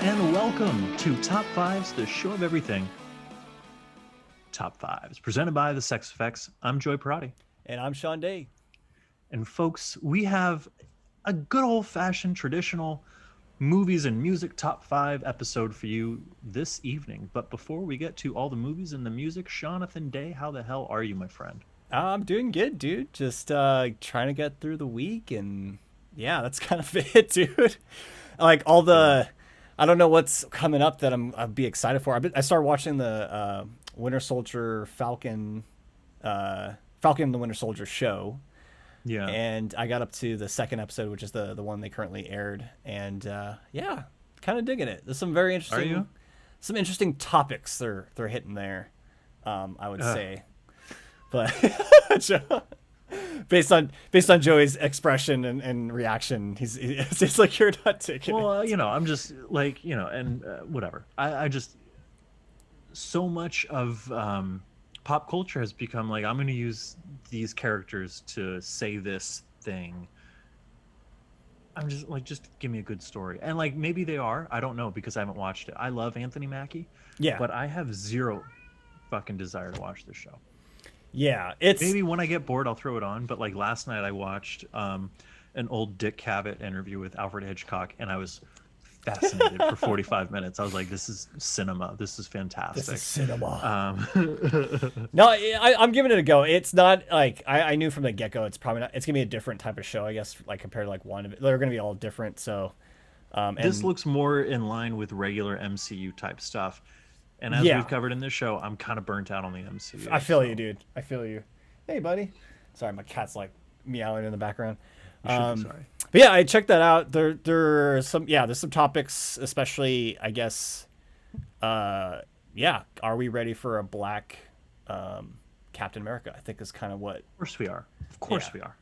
and welcome to Top Fives, the show of everything. Top Fives, presented by the Sex Effects. I'm Joy Parati. And I'm Sean Day. And folks, we have a good old-fashioned traditional movies and music top five episode for you this evening. But before we get to all the movies and the music, Jonathan Day, how the hell are you, my friend? I'm doing good, dude. Just trying to get through the week, and yeah, that's kind of it, dude. Like all the, I don't know what's coming up that I'd be excited for. I started watching the Winter Soldier Falcon and the Winter Soldier show, Yeah. and I got up to the second episode, which is the one they currently aired, and yeah, kind of digging it. There's some very Are interesting, you? some interesting topics they're hitting there. I would say. But based on Joey's expression and reaction, it's like you're not taking Well, it. I'm just like, and whatever. I just, so much of pop culture has become like, I'm going to use these characters to say this thing. I'm just like, just give me a good story. And like, maybe they are. I don't know because I haven't watched it. I love Anthony Mackie, Yeah, but I have zero fucking desire to watch this show. yeah. It's Maybe when I get bored, I'll throw it on. But like last night, I watched an old Dick Cavett interview with Alfred Hitchcock, and I was fascinated for 45 minutes. I was like, "This is cinema. This is this fantastic." is cinema. Um, No, I'm giving it a go. It's not like I knew from the get go. It's probably not. It's gonna be a different type of show, I guess. Like compared to like one of it, they're gonna be all different. So, this and looks more in line with regular MCU type stuff. And as yeah, we've covered in this show, I'm kind of burnt out on the MCU. I feel you, So dude. I feel you. Hey, buddy. Sorry, my cat's like meowing in the background. you should be sorry. But yeah, I checked that out. There's some topics, especially I guess. Yeah, are we ready for a black Captain America? I think is kind of what. Of course we are. Of course Yeah, we are.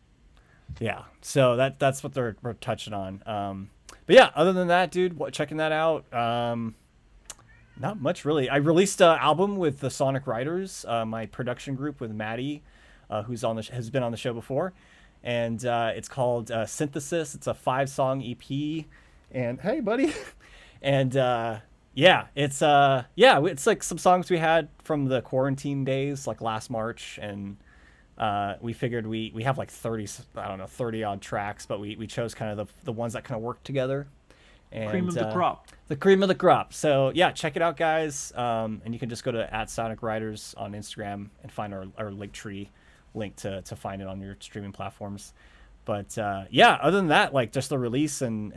yeah. So that's what we're touching on. But yeah, other than that, dude, checking that out. Not much really. I released an album with the Sonic Riders, my production group with Maddie, who's has been on the show before, and it's called Synthesis. It's a 5-song EP, and hey, buddy, and yeah, it's like some songs we had from the quarantine days, like last March, and we figured we have like 30 odd tracks, but we chose kind of the ones that kind of work together. Cream And of the crop. the cream of the crop. So yeah, check it out, guys. And you can just go to @SonicRiders on Instagram and find our Linktree link to find it on your streaming platforms. But yeah, other than that, like just the release and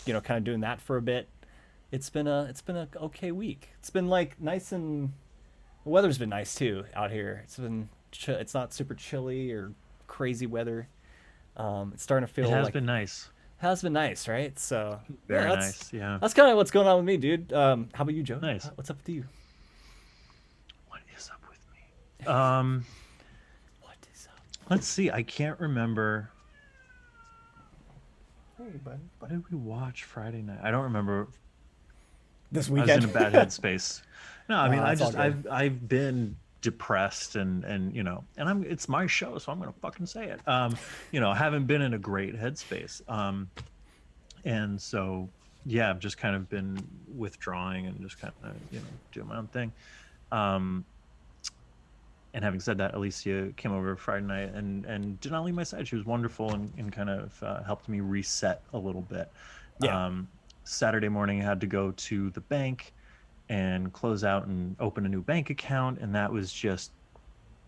kind of doing that for a bit. It's been a okay week. It's been like nice, and the weather's been nice too out here. It's not super chilly or crazy weather. It's starting to feel It has like been nice. has been nice, right? So Very yeah, nice. Yeah. that's kind of what's going on with me, dude. How about you, Joe? Nice. What's up with you? What is up with me? What is up? Let's see. I can't remember. Hey, buddy. What did we watch Friday night? I don't remember. This I was weekend. in a bad headspace. No, I mean, It's all good. I've been depressed and it's my show, so I'm gonna fucking say it. I haven't been in a great headspace. And so yeah, I've just kind of been withdrawing and just kind of doing my own thing. Um, and having said that, Alicia came over Friday night and did not leave my side. She was wonderful and kind of helped me reset a little bit. Yeah. Saturday morning, I had to go to the bank and close out and open a new bank account, and that was just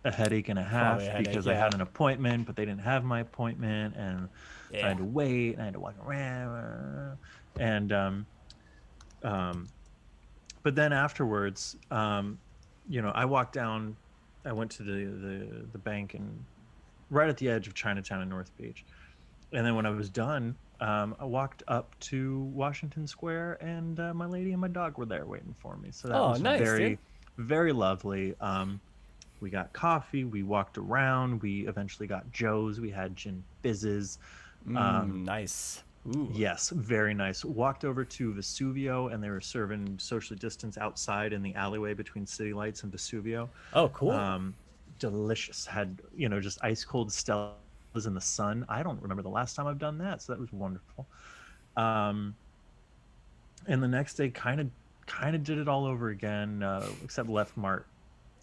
a headache and a half Probably a headache, because I yeah. had an appointment, but they didn't have my appointment, and I Yeah. had to wait, and I had to walk around, and but then afterwards, I walked down. I went to the bank and right at the edge of Chinatown in North Beach, and then when I was done, I walked up to Washington Square, and my lady and my dog were there waiting for me. So that Oh, was nice, very, dude. very lovely. We got coffee. We walked around. We eventually got Joe's. We had gin fizzes. Nice. Ooh. Yes, very nice. Walked over to Vesuvio, and they were serving socially distanced outside in the alleyway between City Lights and Vesuvio. Oh, cool. Delicious. Had just ice cold Stellas in the sun. I don't remember the last time I've done that, so that was wonderful. And the next day, kind of did it all over again, except left Mart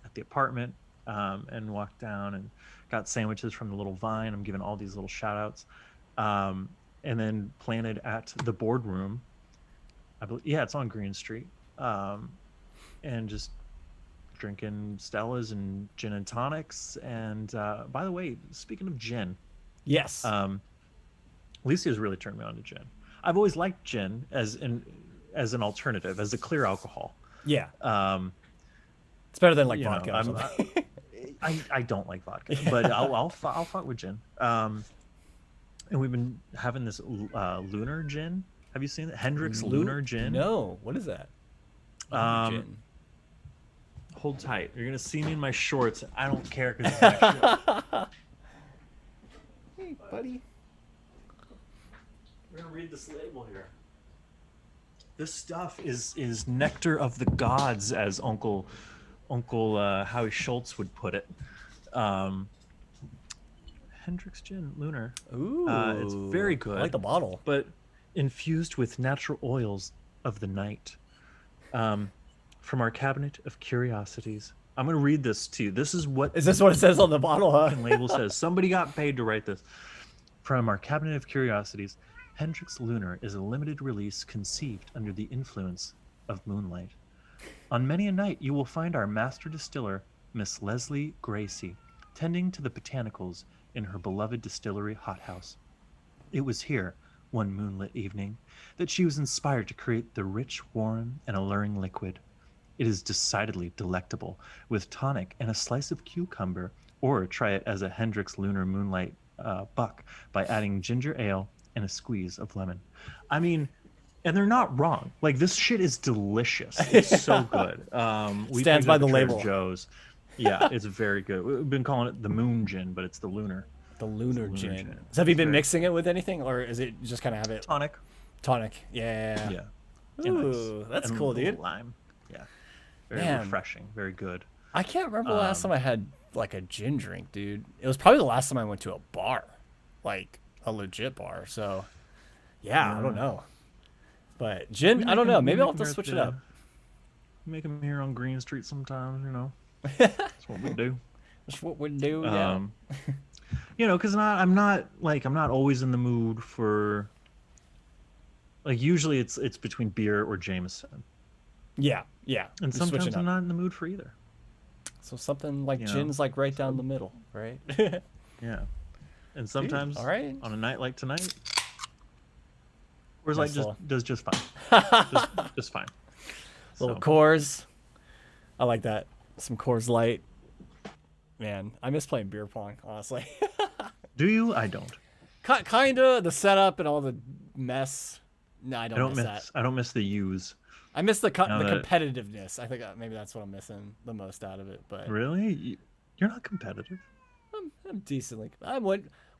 at the apartment, and walked down and got sandwiches from the little Vine. I'm giving all these little shout outs. And then planted at the boardroom. I believe, yeah, it's on Green Street. And just drinking Stellas and gin and tonics. And by the way, speaking of gin, Yes. Alicia's really turned me on to gin. I've always liked gin as an alternative, as a clear alcohol. Yeah. Um, It's better than like you know, vodka or I'm, something. I don't like vodka, but I'll fuck with gin. And we've been having this lunar gin. Have you seen it? Hendrick's Lunar Gin. No. What is that? Um, Hold tight. You're gonna see me in my shorts. I don't care because it's my shorts. Hey, buddy. We're gonna read this label here. This stuff is nectar of the gods, as Uncle Howie Schultz would put it. Hendrick's Gin Lunar. Ooh. It's very good. I like the bottle. But infused with natural oils of the night. From our cabinet of curiosities. I'm going to read this to you. This is what Is this what it says on the bottle, huh? the label says. Somebody got paid to write this. From our cabinet of curiosities, Hendrick's Lunar is a limited release conceived under the influence of moonlight. On many a night, you will find our master distiller, Miss Leslie Gracie, tending to the botanicals in her beloved distillery hothouse. It was here, one moonlit evening, that she was inspired to create the rich, warm, and alluring liquid. It is decidedly delectable, with tonic and a slice of cucumber, or try it as a Hendrick's Lunar Moonlight buck by adding ginger ale and a squeeze of lemon. I mean, and they're not wrong. Like, this shit is delicious. It's so good. We Stands picked by it the at Trader label. Joe's. Yeah, it's very good. We've been calling it the Moon Gin, but it's the Lunar. The Lunar Lunar Gin. Gin. So have you been Very- mixing it with anything, or is it just kind of have it Tonic. tonic? Yeah. Yeah. Ooh, that's And cool, a little dude. Lime. Yeah. Very Man. refreshing. Very good. I can't remember the last time I had like a gin drink, dude. It was probably the last time I went to a bar, like a legit bar. So, yeah, I don't know. But gin, We I don't make know. 'em- we Maybe make I'll 'em have to here at switch it the- up. We make them here on Green Street sometimes, you know. That's what we do. That's what we do. Yeah. You know, because I'm not always in the mood for. Like, usually it's between beer or Jameson, Yeah. and Just switching sometimes I'm up. not in the mood for either. So something like you know, gin's like right down the middle, right? Yeah, and sometimes all right. on a night like tonight, Coors Nice Light little- does just fine. just fine. Little So, Coors. I like that. Some Coors Light. Man, I miss playing beer pong, honestly. do you? I don't. Kinda the setup and all the mess. No, I don't, miss that. I don't miss the U's. I miss the Now that- competitiveness. I think maybe that's what I'm missing the most out of it. But Really? You're not competitive. I'm decently.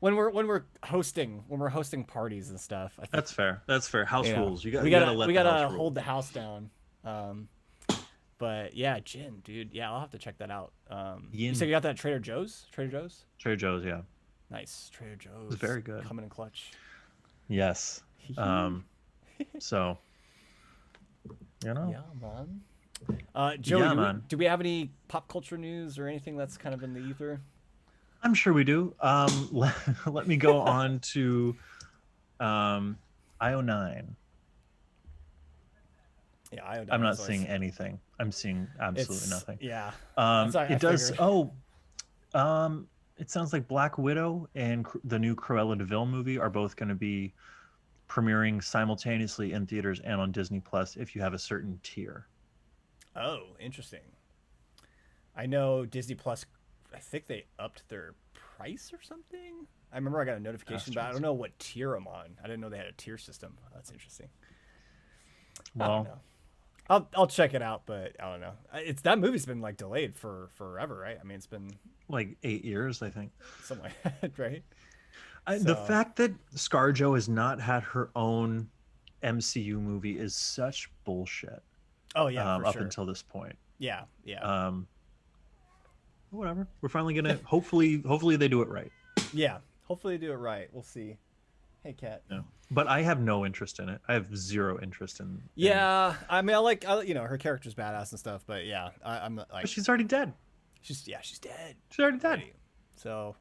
When we're hosting parties and stuff. I think, That's fair. That's fair. House you know, rules. we You gotta let we the gotta house rule. hold the house down. But yeah, gin, dude. Yeah, I'll have to check that out. You Yin. said you got that at Trader Joe's? Trader Joe's? Trader Joe's, yeah. Nice. Trader Joe's. very good. Coming in clutch. Yes. So, you know. Yeah, man. Joey, Yeah, do, we, man. do we have any pop culture news or anything that's kind of in the ether? I'm sure we do. Let me go on to IO9. Yeah, I I'm not seeing anything. I'm seeing absolutely nothing. Yeah. It I does. figured. It sounds like Black Widow and the new Cruella de Vil movie are both going to be premiering simultaneously in theaters and on Disney Plus if you have a certain tier. Oh, interesting. I know Disney Plus. I think they upped their price or something. I remember I got a notification, but I don't know what tier I'm on. I didn't know they had a tier system. That's interesting. I don't Well, know. I'll check it out, but I don't know. It's that movie's been like delayed for forever, right? I mean, it's been like 8 years, I think. something like that, right? The So- fact that ScarJo has not had her own MCU movie is such bullshit. Oh yeah, for up sure. until this point. Yeah, yeah, Whatever. We're finally gonna hopefully they do it right. yeah. Hopefully they do it right. We'll see. Hey, cat. No. But I have no interest in it. I have zero interest in. Yeah, I mean, you know, her character's badass and stuff, but yeah, I'm not But like, she's already dead. she's dead She's already dead. already. So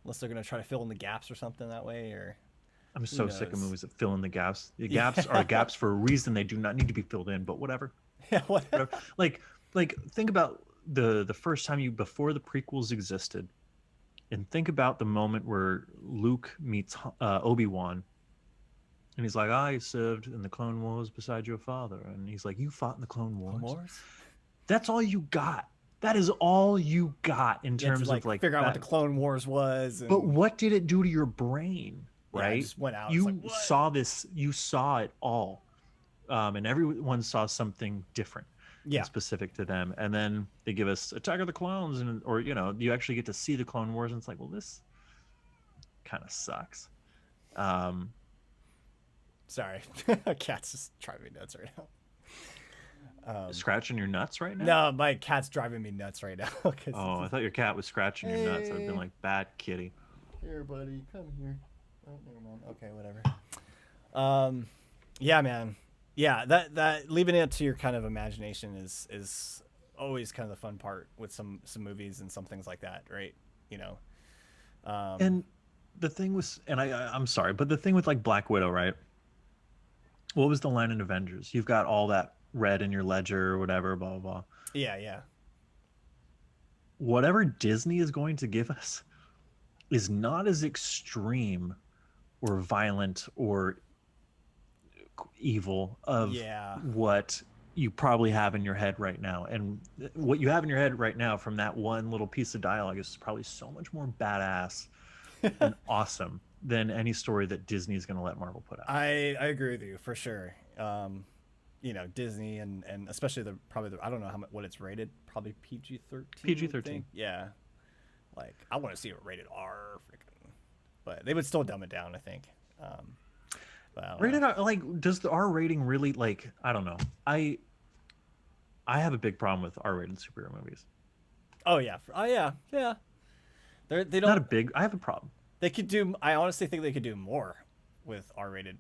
unless they're gonna try to fill in the gaps or something that way, or I'm who so sick of knows? movies that fill in the gaps. The Yeah, gaps are gaps for a reason. They do not need to be filled in. But whatever. yeah. What? Whatever. Like think about the first time you before the prequels existed, and think about the moment where Luke meets Obi-Wan, and he's like, "I served in the Clone Wars beside your father," and he's like, "You fought in the Clone Wars." Wars? That's all you got. That is all you got in You had to terms of like figure out what that. the Clone Wars was, But and what did it do to your brain? yeah, I Right? just went out. It's like You what? saw this. You saw it all, and everyone saw something different and Yeah, specific to them. And then they give us Attack of the Clones, and or you actually get to see the Clone Wars, and it's like, well, this kind of sucks. Um, sorry, cat's just driving me nuts right now. Scratching your nuts right now? No, my cat's driving me nuts right now. 'Cause Oh, I thought your cat was scratching your nuts. I'd been like, bad kitty. here, buddy, come here. Oh, never mind. Okay, whatever. Yeah, man. Yeah, that leaving it to your kind of imagination is always kind of the fun part with some movies and some things like that, right? You know. And the thing was, and I'm sorry, but the thing with like Black Widow, right? What was the line in Avengers? You've got all that red in your ledger or whatever, blah blah blah. Yeah, yeah. Whatever Disney is going to give us is not as extreme or violent or evil of Yeah. what you probably have in your head right now. And what you have in your head right now from that one little piece of dialogue is probably so much more badass and awesome than any story that Disney is going to let Marvel put out. I agree with you for sure. You know, Disney and especially I don't know what it's rated, probably PG-13. PG-13. Yeah. Like I want to see it rated R, freaking, but they would still dumb it down, I think. But I don't Rated know. R, like, does the R rating really, like, I don't know. I have a big problem with R-rated superhero movies. Oh yeah. Oh yeah. Yeah. They Not a don't. big. I have a problem. They could do. I honestly think they could do more with R-rated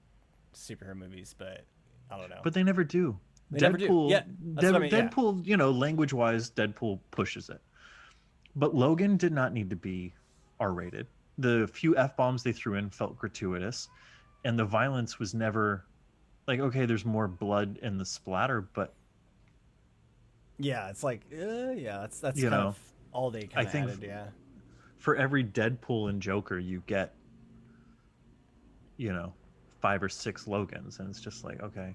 superhero movies, but I don't know. But they never do. They never do. Deadpool, Yeah, that's what I mean, yeah. Deadpool, language-wise, Deadpool pushes it. But Logan did not need to be R-rated. The few F-bombs they threw in felt gratuitous, and the violence was never like, okay, there's more blood in the splatter, but Yeah, it's like, yeah, that's you kind know, of all they I kind of think added. Yeah. for every Deadpool and Joker, you get, 5 or 6 Logans, and it's just like, okay.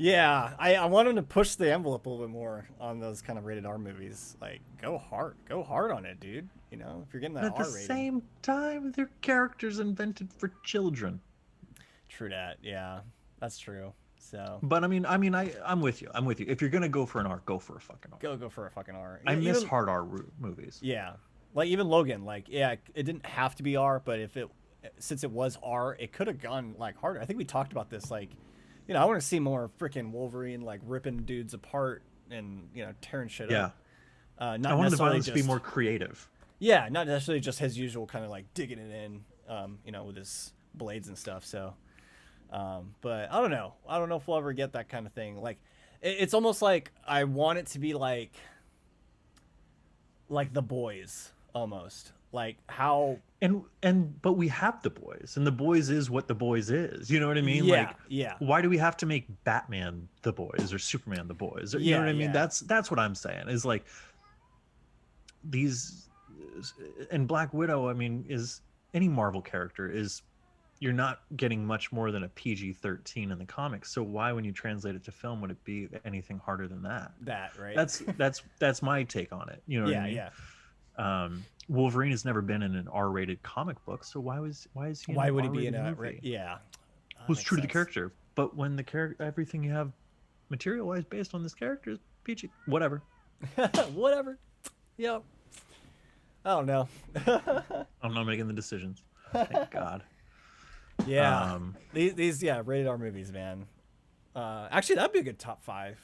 Yeah, I want them to push the envelope a little bit more on those kind of rated R movies. Like, go hard on it, dude. You know, if you're getting that At the R rating. same time, they're characters invented for children. True that. Yeah, that's true. So But I'm with you. I'm with you. If you're gonna go for an R, go for a fucking R. go for a fucking R. I miss Even- hard R movies. Yeah, like even Logan. Like, yeah, it didn't have to be R, but since it was R, it could have gone like harder. I think we talked about this. Like, I want to see more freaking Wolverine like ripping dudes apart and tearing shit Yeah. up. Not I wanted the necessarily violence to be just- more creative. Yeah, not necessarily just his usual kind of like digging it in, with his blades and stuff. So, but I don't know. I don't know if we'll ever get that kind of thing. Like, it's almost like I want it to be like The Boys, almost like how. But we have The Boys, and The Boys is what The Boys is. You know what I mean? Yeah, like, yeah. Why do we have to make Batman The Boys or Superman The Boys? You know what I mean? Yeah. That's what I'm saying. Is like these, and Black Widow. I mean, is any Marvel character is. You're not getting much more than a PG-13 in the comics. So why, when you translate it to film, would it be anything harder than that? That right. That's my take on it. You know what I mean? Yeah. Wolverine has never been in an R-rated comic book, so why is he? Why in would an he be in R-rated a? movie? Yeah. Who's Makes true to the sense. character? But when the everything you have material-wise based on this character is PG, whatever. Whatever. Yep. I don't know. I'm not making the decisions. Thank God. Yeah. These rated R movies, man. Actually, that'd be a good top 5.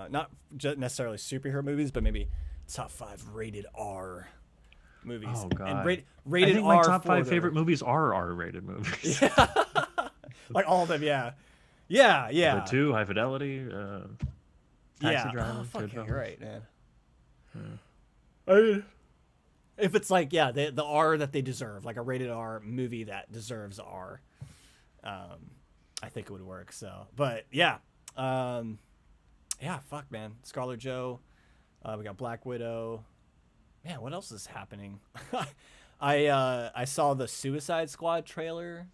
Not necessarily superhero movies, but maybe top 5 rated R movies, Oh and God. I rated think my R top for 5 their- favorite movies are R-rated movies. Yeah, like all of them. Yeah, yeah, The yeah, Two, High Fidelity, Taxi yeah. Oh Driver, fuck yeah, you're Goodfellas. right, man. Yeah. If it's like, yeah, the R that they deserve, like a rated R movie that deserves R, I think it would work. So, but yeah, yeah, fuck, man. Scarlet Joe, we got Black Widow. Man, what else is happening? I saw the Suicide Squad trailer.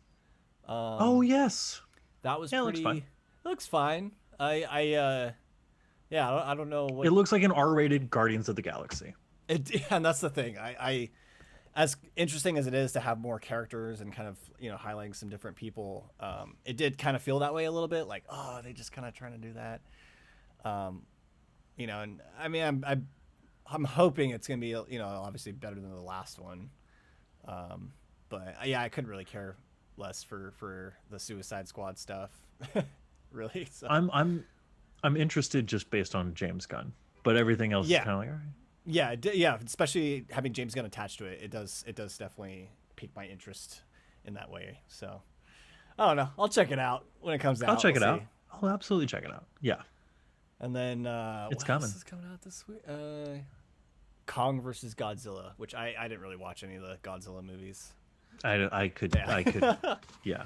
Oh yes. That was Yeah, it looks pretty. fine. It looks fine. Yeah, I don't know what It looks like an R-rated Guardians of the Galaxy. it. Yeah, and that's the thing. As interesting as it is to have more characters and kind of highlighting some different people, it did kind of feel that way a little bit. Like, oh, they just kind of trying to do that. And I mean, I'm hoping it's gonna be obviously better than the last one. But yeah, I couldn't really care less for the Suicide Squad stuff, really. So I'm interested just based on James Gunn, but everything else is yeah, kind of like all right. yeah, yeah. Especially having James Gunn attached to it, it does definitely pique my interest in that way. So I don't know. I'll check it out when it comes out. I'll check We'll it out. see. I'll absolutely check it out. Yeah, And then it's what coming. else is coming out this week? Kong versus Godzilla, which I didn't really watch any of the Godzilla movies. I could Yeah. I could yeah.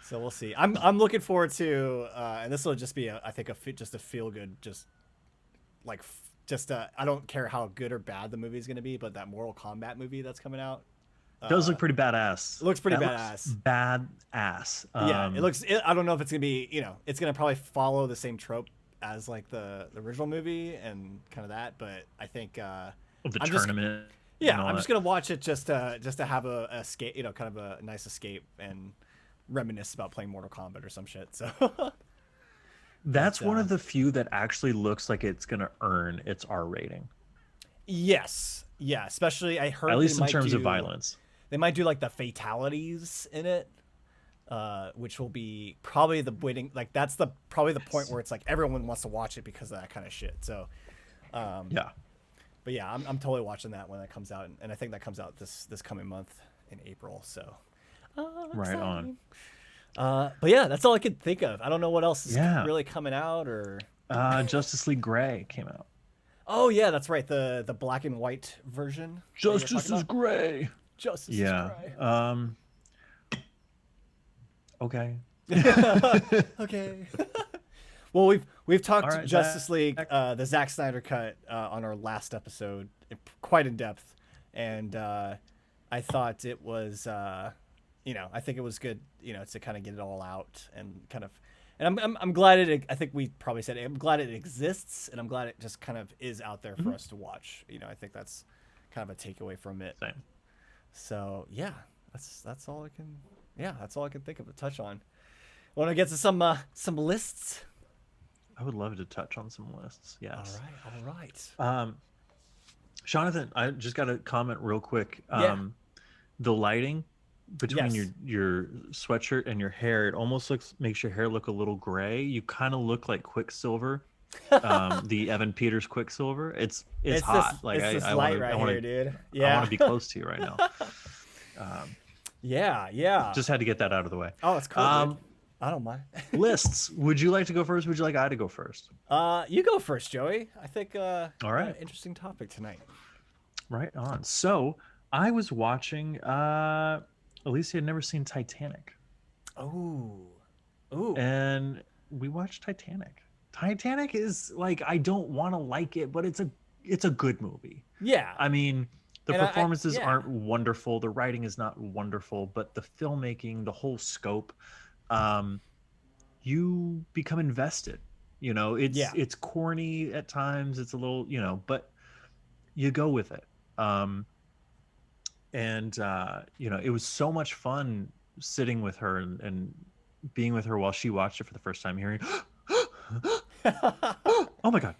So we'll see. I'm looking forward to, and this will just be I think just a feel good, I don't care how good or bad the movie is going to be, but that Mortal Kombat movie that's coming out Does look pretty badass. it looks pretty That badass. looks badass. Yeah, it looks. I don't know if it's gonna be. It's gonna probably follow the same trope as like the original movie and kind of that. But I think of the I'm just- tournament. yeah, I'm just gonna watch it just to have a escape. Kind of a nice escape and reminisce about playing Mortal Kombat or some shit. So That's But, one of the few that actually looks like it's gonna earn its R rating, yes, yeah. Especially I heard at they least in might terms of do- violence. They might do like the fatalities in it, which will be probably the waiting. Like that's probably the point where it's like everyone wants to watch it because of that kind of shit. So, Yeah. but yeah, I'm totally watching that when that comes out, and I think that comes out this coming month in April. So, Right on. exciting. But yeah, that's all I could think of. I don't know what else is Yeah. really coming out or. Justice League Gray came out. Oh yeah, that's right. The black and white version. that you're Justice talking is about? Gray. Justice Yeah. is gray. Okay. Okay. Well, we've talked All right, Justice Zach. League, the Zack Snyder cut on our last episode, quite in depth, and I thought it was, I think it was good, to kind of get it all out and kind of, and I'm glad it. I think we probably said it, I'm glad it exists, and I'm glad it just kind of is out there for us to watch. I think that's kind of a takeaway from it. Same. So yeah, that's all I can. Yeah, that's all I can think of to touch on. Want to get to some lists? I would love to touch on some lists. Yes. All right. Jonathan, I just got to comment real quick. Yeah. The lighting between Yes. your sweatshirt and your hair, it almost makes your hair look a little gray. You kind of look like Quicksilver, the Evan Peters Quicksilver. It's hot. This light right here, dude. I Yeah. want to be close to you right now. Yeah. Just had to get that out of the way. Oh, it's cool. Dude. I don't mind. Lists. Would you like to go first? Would you like I to go first? You go first, Joey. I think. All right. Interesting topic tonight. Right on. So I was watching. Alicia had never seen Titanic, Ooh. and we watched Titanic. Titanic is like, I don't want to like it, but it's a good movie. Yeah. I mean, the And performances yeah. aren't wonderful. The writing is not wonderful, but the filmmaking, the whole scope, you become invested. It's corny at times. It's a little, but you go with it. It was so much fun sitting with her and being with her while she watched it for the first time, hearing, oh my god.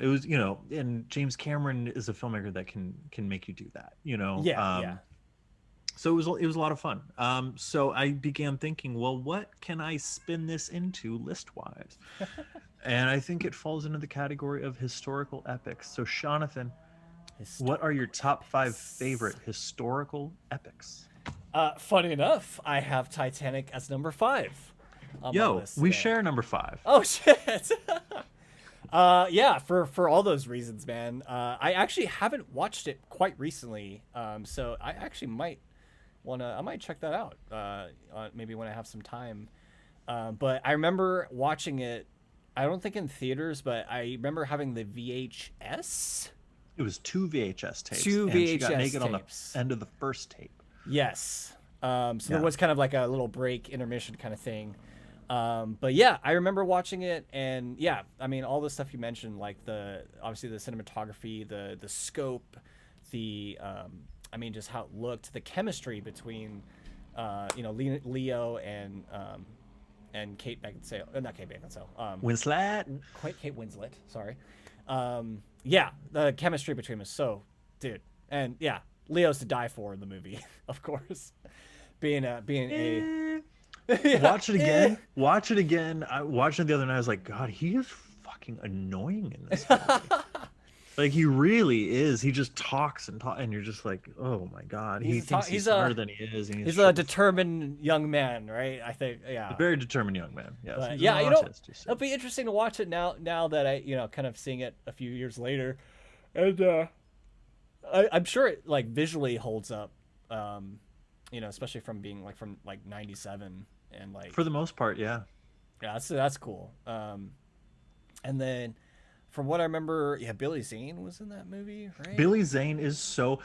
It was, and James Cameron is a filmmaker that can make you do that, Yeah. So it was a lot of fun. So I began thinking, well, what can I spin this into list wise? And I think it falls into the category of historical epics. So Jonathan, What are your top 5 Historics. favorite historical epics? Funny enough, I have Titanic as number 5 on my Yo, list we today. share number 5. Oh shit. Yeah, for all those reasons, man. I actually haven't watched it quite recently, so I actually I might check that out. Maybe when I have some time. But I remember watching it. I don't think in theaters, but I remember having the VHS. It was 2 VHS tapes, Two and she got VHS naked on the tapes. end of the first tape. Yes. So there Yeah. was kind of like a little break, intermission kind of thing. But yeah, I remember watching it, and yeah, I mean, all the stuff you mentioned, like obviously the cinematography, the scope, I mean, just how it looked, the chemistry between, Leo and Kate Beckinsale, not Kate Beckinsale, Winslet. quite Kate Winslet, sorry. Yeah, the chemistry between them is so, dude, and yeah, Leo's to die for in the movie, of course, being a yeah, Watch it again. Watch it again. I watched it the other night. I was like, God, he is fucking annoying in this movie. Like he really is. He just talks and talk, and you're just like, oh my God. He thinks he's smarter than he is. And he's a determined young man, right? I think, yeah. a very determined young man. Yes. But He's yeah, an artist, you see. it'll be interesting to watch it now that I, kind of seeing it a few years later, and I'm sure it like visually holds up, especially from being like from like '97 and like For the most part, yeah. yeah, that's cool. And then from what I remember, yeah, Billy Zane was in that movie, right? Billy Zane is so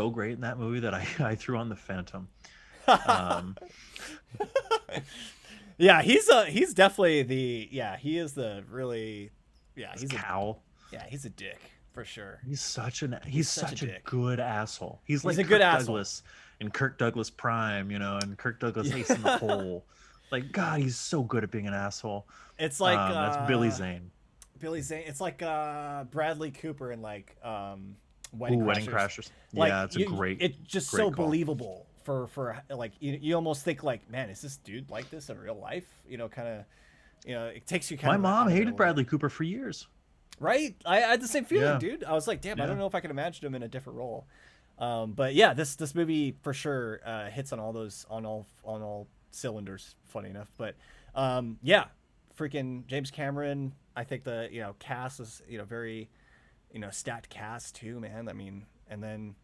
great in that movie that I threw on the Phantom. Um, Yeah, he's definitely he is the really he's Cowl. he's a dick for sure. He's such such a a dick. good asshole. He's like a good Kirk asshole. Douglas in Kirk Douglas Prime, and Kirk Douglas Ace in the Hole. Like God, he's so good at being an asshole. It's like That's Billy Zane. Billy Zane. It's like Bradley Cooper in like Ooh, Wedding Crashers. Like, Yeah, it's a great. It's just great so call. believable for like you almost think like, man, is this dude like this in real life? Kind of, it takes you kind My of. mom out of it a hated little Bradley Cooper for years. Right? I had the same feeling, Yeah. dude. I was like, damn, I Yeah. don't know if I can imagine him in a different role. But yeah, this movie for sure hits on all cylinders. Funny enough, but yeah, freaking James Cameron. I think the cast is very stacked cast too, man. I mean, and then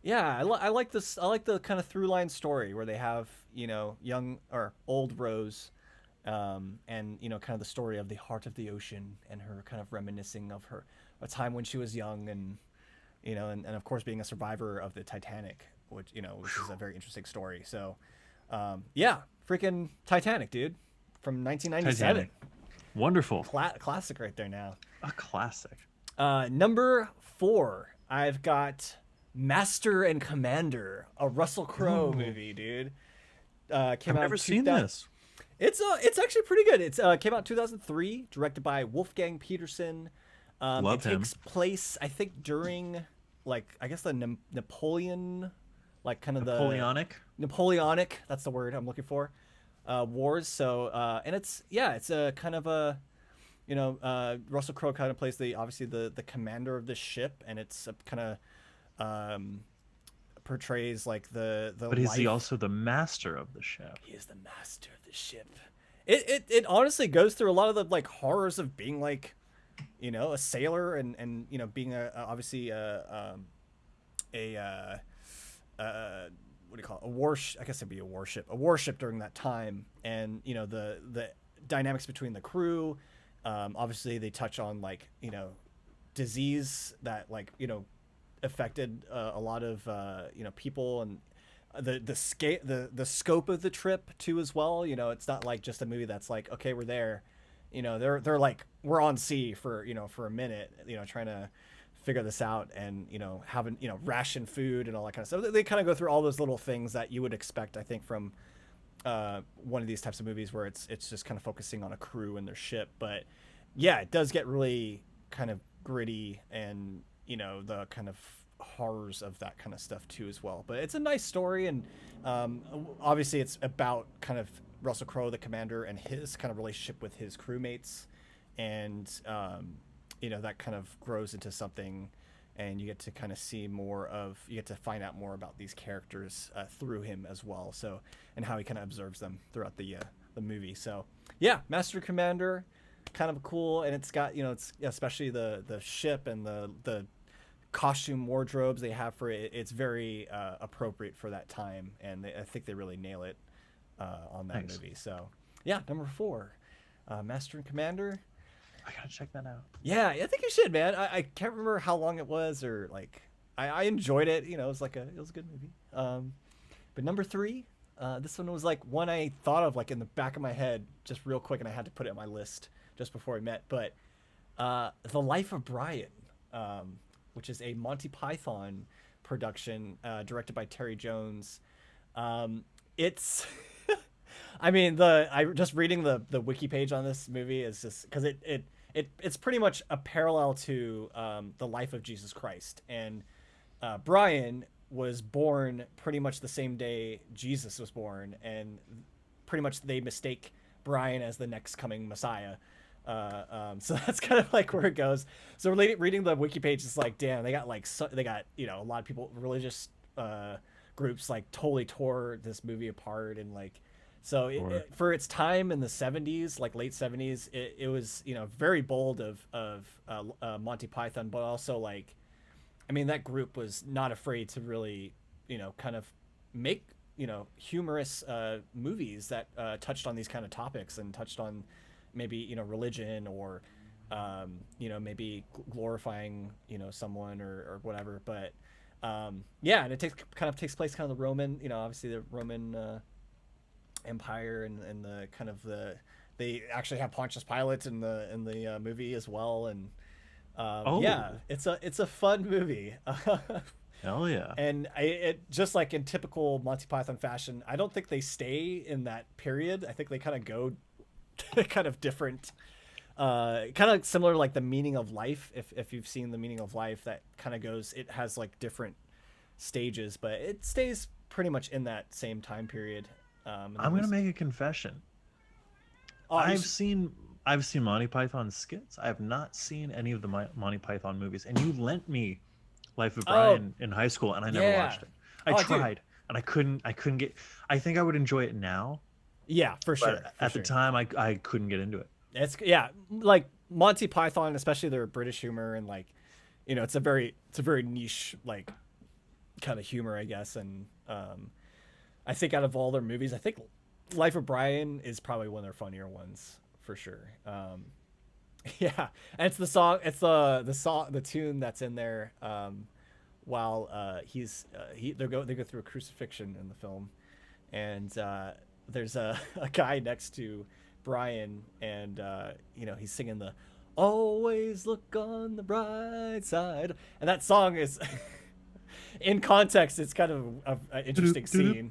yeah, I like this. I like the kind of through line story where they have young or old Rose, and kind of the story of the heart of the ocean and her kind of reminiscing of a time when she was young and and of course being a survivor of the Titanic, which is a very interesting story. So yeah, freaking Titanic, dude, from 1997. Titanic. Wonderful. Classic right there now. A classic. Number 4, I've got Master and Commander, a Russell Crowe movie, dude. Came I've out never in seen 2000 this. It's actually pretty good. It's came out in 2003, directed by Wolfgang Peterson. Love it him. takes place, I think, during like I guess the Napoleon, like kind of Napoleonic. That's the word I'm looking for. Wars. So and it's a kind of a Russell Crowe kind of plays obviously the commander of the ship, and it's a kind of portrays like the But is he also the master of the ship? he is the master of the ship. It honestly goes through a lot of the like horrors of being like a sailor and being obviously what do you call it? I guess it'd be a warship during that time, and the dynamics between the crew. Obviously, they touch on like disease that like affected a lot of people, and the scope of the trip too as well. It's not like just a movie that's like, okay, we're there. They're like, we're on sea for for a minute, trying to figure this out, and having ration food and all that kind of stuff. They kind of go through all those little things that you would expect, I think, from one of these types of movies where it's just kind of focusing on a crew and their ship. But yeah, it does get really kind of gritty, and the kind of horrors of that kind of stuff too as well. But it's a nice story, and obviously it's about kind of Russell Crowe, the commander, and his kind of relationship with his crewmates, and that kind of grows into something and you get to kind of see more of, you get to find out more about these characters through him as well. So, and how he kind of observes them throughout the movie. So, yeah, Master Commander, kind of cool, and it's got, it's especially the ship and the costume wardrobes they have for it. It's very appropriate for that time, and I think they really nail it on that movie. So, yeah, number 4, Master and Commander. I gotta check that out. Yeah, I think you should, man. I can't remember how long it was, or like I enjoyed it. It was like it was a good movie. But number 3, this one was like one I thought of like in the back of my head just real quick, and I had to put it on my list just before we met. But The Life of Brian, which is a Monty Python production directed by Terry Jones. It's I mean, I just reading the wiki page on this movie is just because it's pretty much a parallel to the life of Jesus Christ, and Brian was born pretty much the same day Jesus was born, and pretty much they mistake Brian as the next coming Messiah. So that's kind of like where it goes. So reading the wiki page is like, damn, they got a lot of people, religious groups like totally tore this movie apart, and like. So for its time in the 70s, like late 70s, it was, very bold of Monty Python, but also like, I mean, that group was not afraid to really, kind of make, humorous movies that touched on these kind of topics and touched on maybe, religion or, maybe glorifying, someone or whatever. But yeah, and it takes place kind of the Roman, obviously the Roman Empire and the kind of they actually have Pontius Pilate in the movie as well, and yeah, it's a fun movie. Hell yeah. And it just like in typical Monty Python fashion, I don't think they stay in that period. I think they kind of go kind of different, kind of similar like The Meaning of Life. If you've seen The Meaning of Life, that kind of goes, it has like different stages, but it stays pretty much in that same time period. I'm gonna make a confession. I've seen Monty Python skits. I have not seen any of the Monty Python movies. And you lent me Life of Brian in high school, and I never watched it. I tried, dude. And I couldn't get. I think I would enjoy it now. Yeah, for sure. At the time, I couldn't get into it. It's like Monty Python, especially their British humor, and like, it's a very niche like kind of humor, I guess, and I think out of all their movies, I think Life of Brian is probably one of their funnier ones for sure. Yeah, and it's the song, it's the tune that's in there while they go through a crucifixion in the film, and there's a guy next to Brian, and he's singing the "Always Look on the Bright Side," and that song is. In context, it's kind of an interesting scene.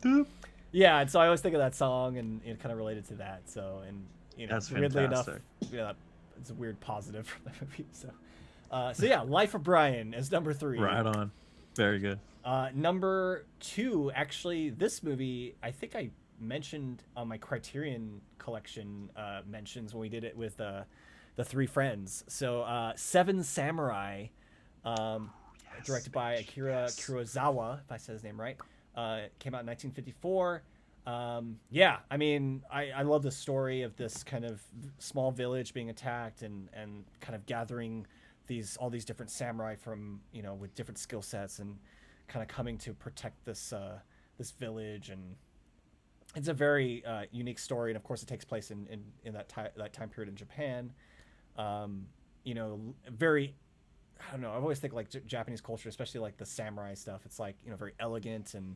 Yeah, and so I always think of that song, and kind of related to that. So, and that's weirdly enough, it's a weird positive from the movie. So yeah, Life of Brian is number 3. Right on, very good. Number 2, actually, this movie I think I mentioned on my Criterion Collection mentions when we did it with the 3 friends. So Seven Samurai. Directed by Akira Kurosawa, if I said his name right. Came out in 1954. Yeah, I mean, I love the story of this kind of small village being attacked and kind of gathering all these different samurai from, with different skill sets and kind of coming to protect this village. And it's a very unique story. And of course it takes place in that time period in Japan. Very, I don't know. I always think like Japanese culture, especially like the samurai stuff. It's like, very elegant and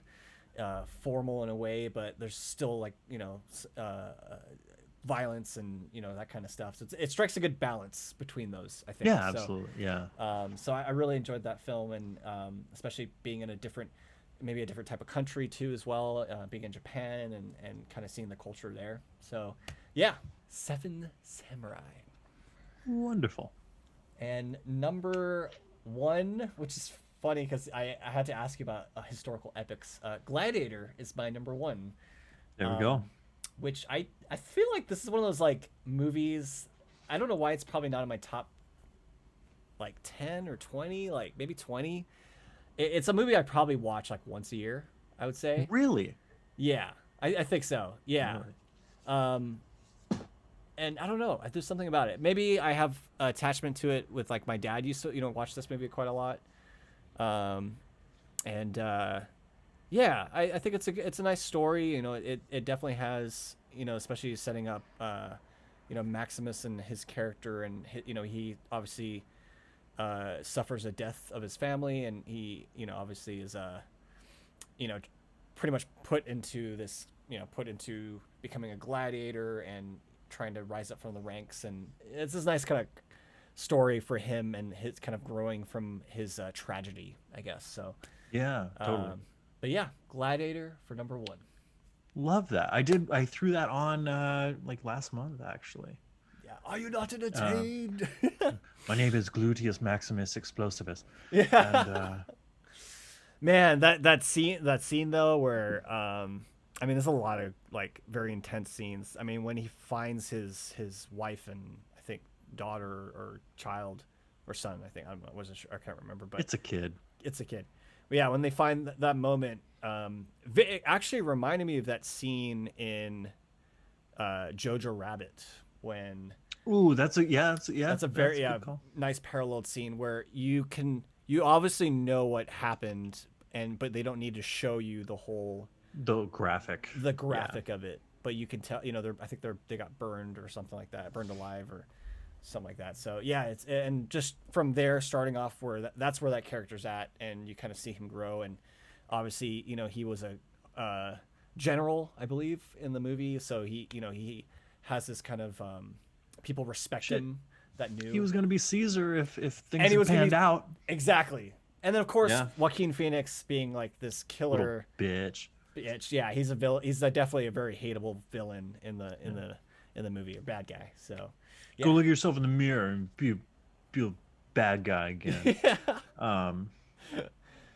formal in a way, but there's still like, violence and, that kind of stuff. So it strikes a good balance between those, I think. Yeah, absolutely. Yeah. So I really enjoyed that film, and especially being in maybe a different type of country too, as well, being in Japan and kind of seeing the culture there. So yeah, Seven Samurai. Wonderful. And number 1, which is funny because I had to ask you about historical epics. Gladiator is my number 1. There we go. Which I feel like this is one of those like movies. I don't know why it's probably not in my top like 10 or 20, like maybe 20. It's a movie I probably watch like once a year, I would say. Really? Yeah, I think so. Yeah. Really? Um, and I don't know. There's something about it. Maybe I have attachment to it with like my dad used to, watch this movie quite a lot. Um, and yeah, I think it's a nice story. It definitely has, especially setting up Maximus and his character, and he obviously suffers a death of his family, and he obviously is you know pretty much put into this, put into becoming a gladiator and trying to rise up from the ranks, and it's this nice kind of story for him and his kind of growing from his tragedy, I guess. So Yeah, totally. but yeah, Gladiator for number one. Love that. I threw that on like last month actually. Yeah. Are you not entertained? My name is Gluteus Maximus Explosivus. Yeah. And Man, that scene though, where I mean, there's a lot of like very intense scenes. I mean, when he finds his wife and I think daughter or child or son, I think, I wasn't sure, I can't remember, but it's a kid. it's a kid. But yeah, when they find that moment, it actually reminded me of that scene in Jojo Rabbit when Ooh, that's a that's a very good call. nice paralleled scene where you obviously know what happened, but they don't need to show you the whole The graphic. of it, but you can tell, I think they got burned or something like that, burned alive or something like that. So yeah, and just from there, starting off where that's where that character's at, and you kind of see him grow, and obviously, he was a general, I believe, in the movie, so he has this kind of people respect him that knew He was going to be Caesar if things and he had was gonna panned be out. exactly. And then of course, Yeah. Joaquin Phoenix being like this killer Little bitch. bitch. Yeah, he's a villain. He's definitely a very hateable villain in the movie, a bad guy. So yeah. Go look at yourself in the mirror and be a bad guy again. Yeah. Um,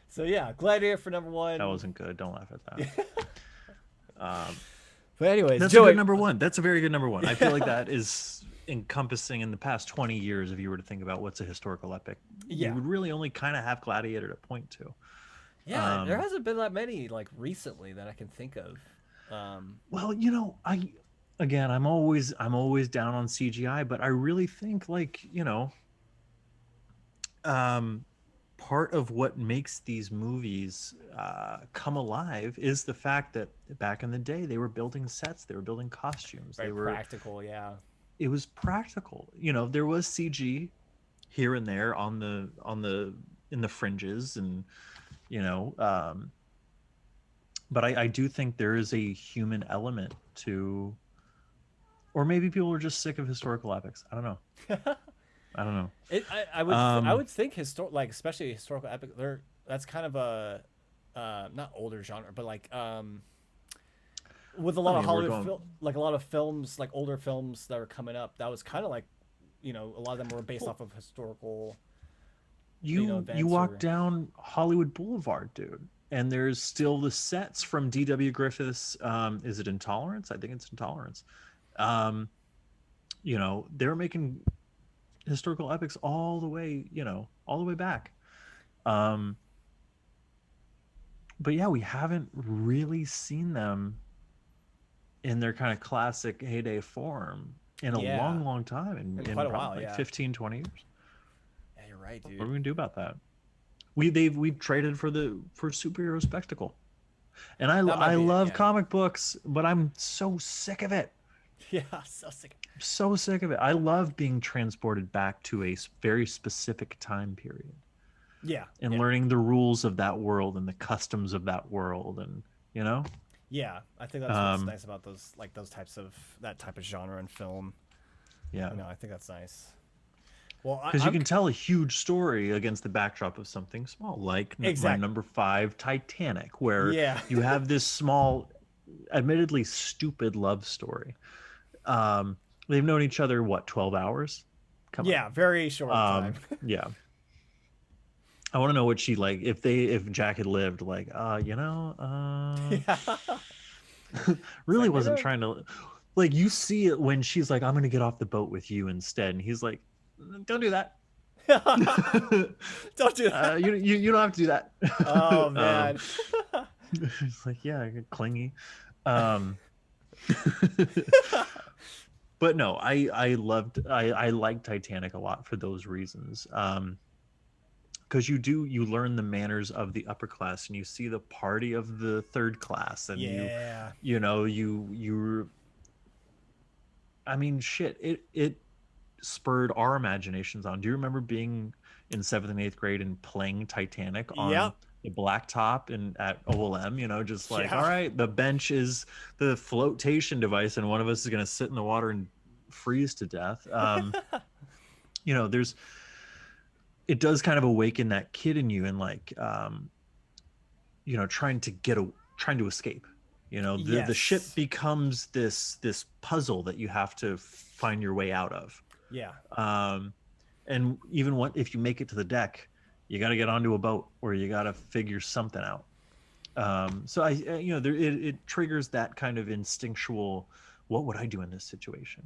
So yeah, Gladiator for number one. that wasn't good. Don't laugh at that. But anyways, That's a Joey, good number one. That's a very good number one. I feel like that is encompassing in the past 20 years. If you were to think about what's a historical epic, Yeah. you would really only kind of have Gladiator to point to. Yeah, there hasn't been that many like recently that I can think of. Well, I'm always down on CGI, but I really think like, part of what makes these movies come alive is the fact that back in the day they were building sets, they were building costumes, Very they were practical, yeah. it was practical. There was CG here and there on the in the fringes, and but I do think there is a human element to, or maybe people are just sick of historical epics. I don't know. I don't know. I would think like especially historical epic. That's kind of a not older genre, but like with a lot of Hollywood, like a lot of films, like older films that were coming up. That was kind of like, a lot of them were based off of historical. You walk down Hollywood Boulevard, dude, and there's still the sets from D.W. Griffith's. Is it Intolerance? I think it's Intolerance. They're making historical epics all the way back. But yeah, we haven't really seen them in their kind of classic heyday form in a long time, in quite a while, like yeah. 15, 20 years. Yeah, you're right, dude. What are we gonna do about that? We've traded for superhero spectacle, and I love comic books, but I'm so sick of it. Yeah, so sick. So sick of it. I love being transported back to a very specific time period. Yeah. And learning the rules of that world and the customs of that world, and Yeah, I think that's what's nice about that type of genre in film. Yeah. I think that's nice. Well, because you can tell a huge story against the backdrop of something small, like my number 5, Titanic, where you have this small, admittedly stupid love story. They've known each other 12 hours? Come on. Very short time. Yeah. I want to know what she like if Jack had lived, like really wasn't trying to, you see it when she's like, I'm gonna get off the boat with you instead, and he's like, don't do that. Don't do that. You don't have to do that. Oh um, man. it's like, yeah, I get clingy. Um, but no, I liked Titanic a lot for those reasons. Because you learn the manners of the upper class, and you see the party of the third class, and Yeah. you know you I mean, shit, it spurred our imaginations on. Do you remember being in seventh and eighth grade and playing Titanic on Yep. the blacktop and at OLM? Just like, all Yeah. right, the bench is the flotation device, and one of us is going to sit in the water and freeze to death. There's it does kind of awaken that kid in you, and like, trying to escape. The ship Yes. becomes this puzzle that you have to find your way out of. Yeah. um and even if you make it to the deck, you got to get onto a boat, or you got to figure something out. So it triggers that kind of instinctual, what would I do in this situation,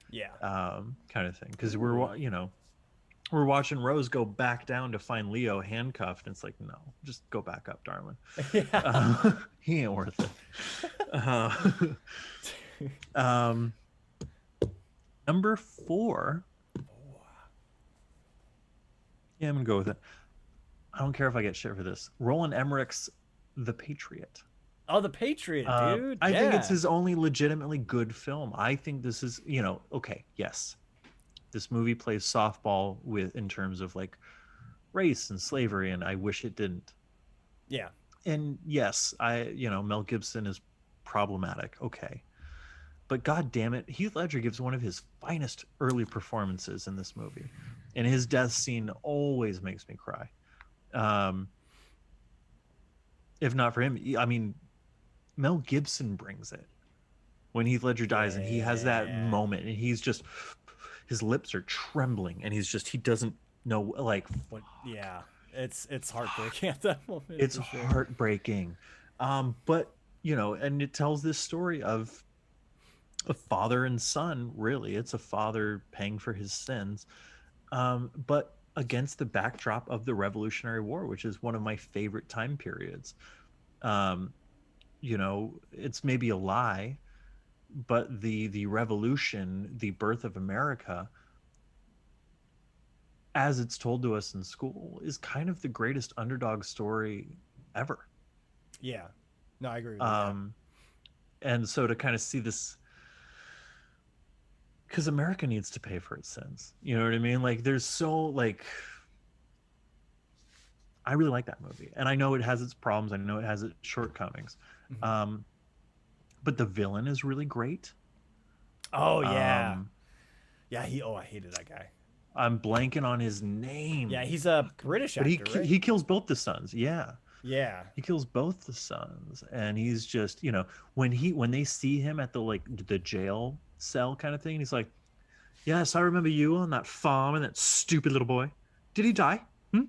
Yeah. kind of thing, because Ooh. we're watching Rose go back down to find Leo handcuffed, and it's like, no, just go back up, darling. Yeah. He ain't worth it. uh, um Number 4. Yeah, I'm gonna go with it. I don't care if I get shit for this. Roland Emmerich's The Patriot. Oh, the Patriot, dude. I think it's Yeah. his only legitimately good film. I think this is, okay, yes, this movie plays softball in terms of like race and slavery, and I wish it didn't. Yeah. And yes, Mel Gibson is problematic. Okay, but god damn it, Heath Ledger gives one of his finest early performances in this movie, and his death scene always makes me cry. Um, if not for him, I mean, Mel Gibson brings it when Heath Ledger dies, and he has that Yeah. moment, and he's just, his lips are trembling, and he doesn't know, like, What? Yeah. It's heartbreaking at that moment it's for sure. heartbreaking. But and it tells this story of a father and son. Really, it's a father paying for his sins, but against the backdrop of the Revolutionary War, which is one of my favorite time periods. um it's maybe a lie, but the revolution, the birth of America, as it's told to us in school, is kind of the greatest underdog story ever. Yeah. No, I agree with you. Yeah. um and so to kind of see this, because America needs to pay for its sins, you know what I mean? Like, there's so, like, I really like that movie, and I know it has its problems, I know it has its shortcomings. Mhm. um but the villain is really great. Oh yeah. um Yeah. I hated that guy. I'm blanking on his Yeah, name. he's a Fuck. British But actor, right? he kills both the sons. Yeah, Yeah. he kills both the sons, and he's just, when they see him at the, like, the jail cell kind of thing, he's like, "Yes, I remember you on that farm and that stupid little boy. Did he die? Hmm?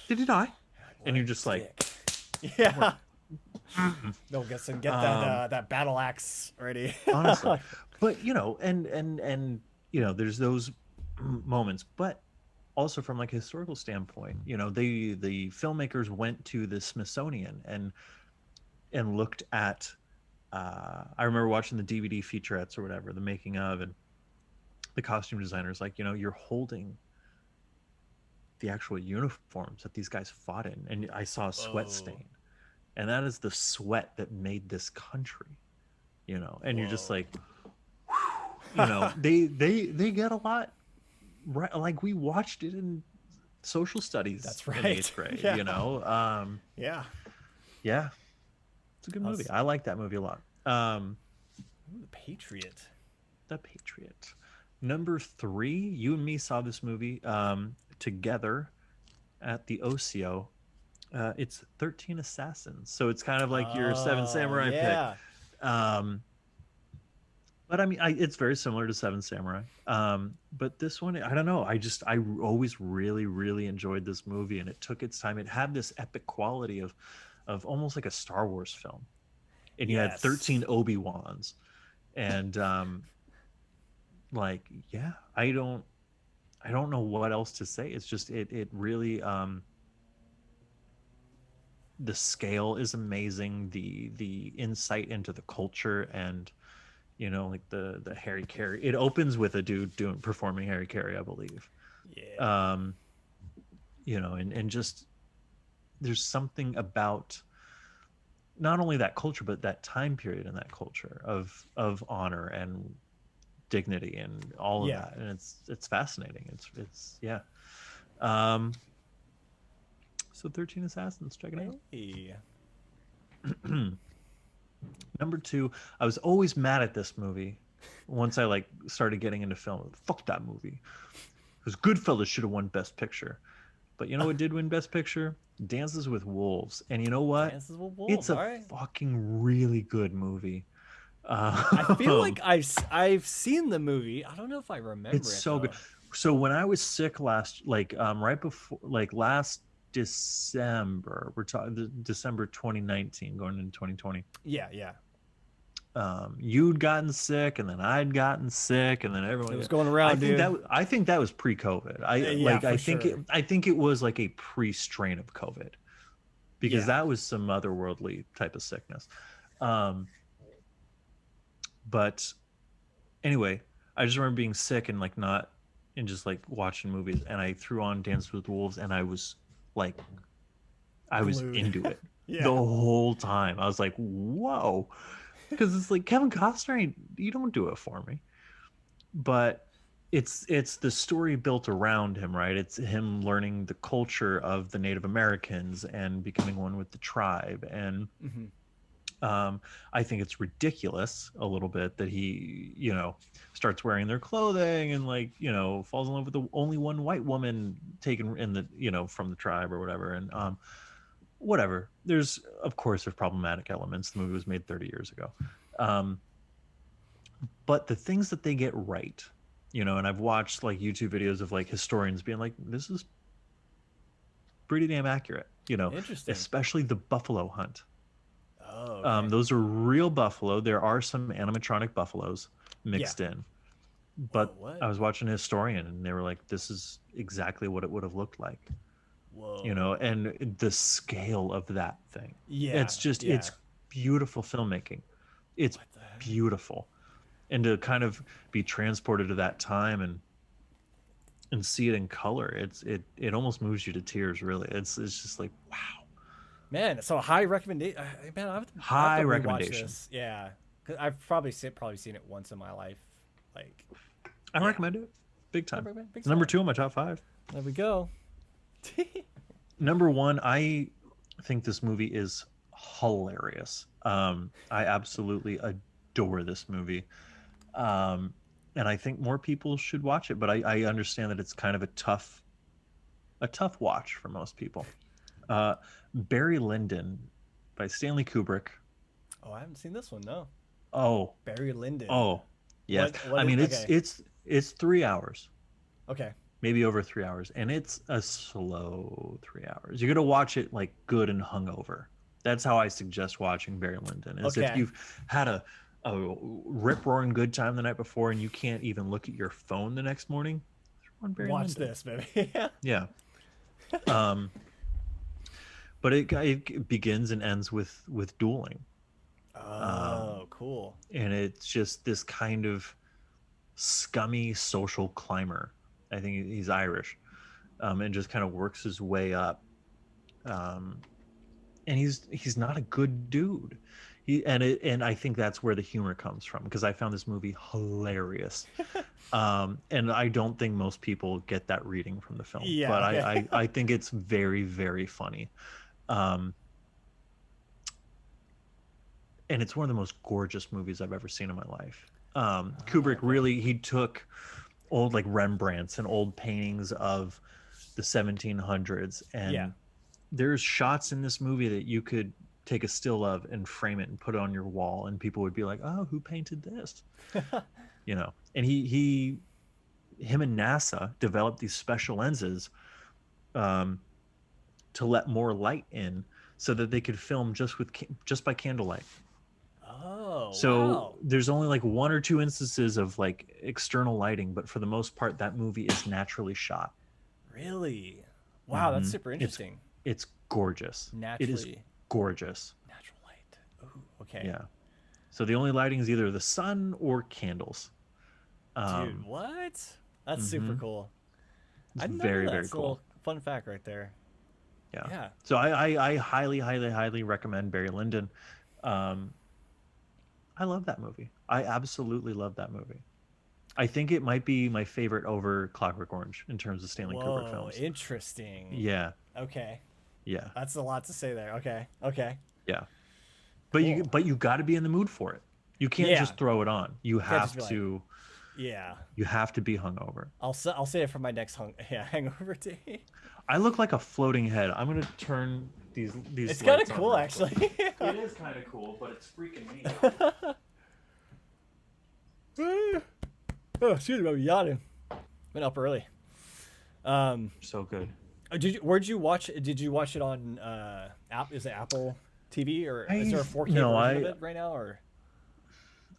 Did he die?" What And a you're just like, dick. "We're Yeah. mm-mm." No, get um, that battle axe ready. honestly. But and there's those moments, but also from like a historical standpoint, the filmmakers went to the Smithsonian and looked at, I remember watching the DVD featurettes or whatever, the making of, and the costume designers, like, you're holding the actual uniforms that these guys fought in, and I saw a sweat Whoa. stain, and that is the sweat that made this country, and you're just Whoa. like, they get a lot right. Like, we watched it in social studies That's in eighth right. grade. Yeah. Yeah. Yeah, it's a good I movie. was I like that movie a lot. Ooh, the Patriot. The Patriot. Number 3, you and me saw this movie together at the OCO. It's 13 Assassins, so it's kind of like your Seven Oh Samurai pick. yeah. um but I mean, it's very similar to Seven Samurai. But this one, I don't know, I always really, really enjoyed this movie, and it took its time. It had this epic quality of almost like a Star Wars film, and you had Yes. 13 Obi-Wans, and like, yeah, I don't I don't know what else to say. It's just it really the scale is amazing, the insight into the culture, and like the Harry Carey. It opens with a dude doing performing Harry Carey, I believe. Yeah. um and just there's something about not only that culture but that time period and that culture of honor and dignity and all of Yeah. that, and it's fascinating. It's yeah. um so 13 Assassins, check it Hey. out. Number two, I was always mad at this movie once I like started getting into film. Fuck that movie, because Goodfellas should have won Best Picture. But you know what did win Best Picture? Dances with Wolves. And you know what? Dances with Wolves. It's a All right. fucking really good movie. I feel Um, like I've seen the movie. I don't know if I it's remember it so good. though. So when I was sick last, like right before, like last December, we're talking December 2019, going into 2020. Yeah, yeah. You'd gotten sick, and then I'd gotten sick, and then It everyone. was going around, dude. I think that was pre-COVID. Yeah, for sure. I think it was like a pre-strain of COVID, because Yeah. that was some otherworldly type of sickness. Um, but anyway, I just remember being sick and like not and just like watching movies, and I threw on Dance with Wolves, and like I was Glued. into it the Yeah. whole time. I was like, whoa, because it's like Kevin Costner, you don't do it for me. But it's the story built around him, right? It's him learning the culture of the Native Americans and becoming one with the tribe. And Hmm. I think it's ridiculous a little bit that he, starts wearing their clothing and like, falls in love with the only one white woman taken in the, from the tribe or whatever. And whatever. Of course, there's problematic elements. The movie was made 30 years ago. Um, but the things that they get right, and I've watched like YouTube videos of like historians being like, this is pretty damn accurate, Interesting. especially the buffalo hunt. Oh, okay. Those are real buffalo. There are some animatronic buffaloes Yeah. mixed in, Whoa, but what? I was watching a historian and they were like, this is exactly what it would have looked like, Whoa. and the scale of that thing. Yeah, It's yeah. beautiful filmmaking. It's What the heck? beautiful. And to kind of be transported to that time and see it in color, it almost moves you to tears, really. It's just like, wow. Man, so high recommendation. Man, I have High to rewatch recommendation. this. Yeah, because I've probably seen it once in my life. Like, I yeah. recommend it big time. Big It's number time. two on my top five. There we go. Number one, I think this movie is hilarious. I absolutely adore this movie. Um, and I think more people should watch it, but I understand that it's kind of a tough watch for most people. Uh, Barry Lyndon by Stanley Kubrick. Oh, I haven't seen this one. No, Oh, Barry Lyndon. oh, yes. What I is? mean, Okay. it's 3 hours, Okay. maybe over 3 hours, and it's a slow 3 hours. You're gonna watch it like good and hungover. That's how I suggest watching Barry Lyndon. Is if Okay. you've had a rip roaring good time the night before and you can't even look at your phone the next morning, throw on Barry Watch Lyndon. this, baby. Yeah. Um, but it begins and ends with dueling. Um, Oh, cool. and it's just this kind of scummy social climber. I think he's Irish, and just kind of works his way up. Um, and he's not a good dude. And I think that's where the humor comes from, because I found this movie hilarious. And I don't think most people get that reading from the film, Yeah. but Okay. I think it's very, very funny. Um, and it's one of the most gorgeous movies I've ever seen in my life. Oh, Kubrick okay. really, he took old like Rembrandts and old paintings of the 1700s, Yeah. and there's shots in this movie that you could take a still of and frame it and put it on your wall, and people would be like, oh, who painted this? And him and NASA developed these special lenses, um, to let more light in so that they could film just by candlelight. Oh, Oh, So wow. there's only like one or two instances of like external lighting, but for the most part, that movie is naturally shot. Really? Wow, that's Hmm. super It's interesting. it's gorgeous. It is Naturally gorgeous. natural light. Ooh, okay. Yeah. So the only lighting is either the sun or candles. Dude, Um, what? That's super hmm. cool. It's I did not know very, that. very It's a cool. little fun fact right there. Yeah. Yeah. So I highly, highly, highly recommend Barry Lyndon. Um, I love that movie. I absolutely love that movie. I think it might be my favorite over Clockwork Orange in terms of Stanley Kubrick Whoa, films. interesting. Yeah, Okay. yeah, That's a lot to say there. Okay. Okay. yeah. Cool. But you got to be in the mood for it. You can't Yeah. just throw it on. Can't just be like, yeah. You have to be hungover. I'll say it for my next hangover day. I look like a floating head. I'm gonna turn these It's kind of lights on cool real quick. actually. It is kind of cool, but it's freaking me. Oh, excuse me, I'm yawning. Been up early. So good. Where'd you watch? Did you watch it on app? Is it Apple TV or is there a 4K No, version of it right now? Or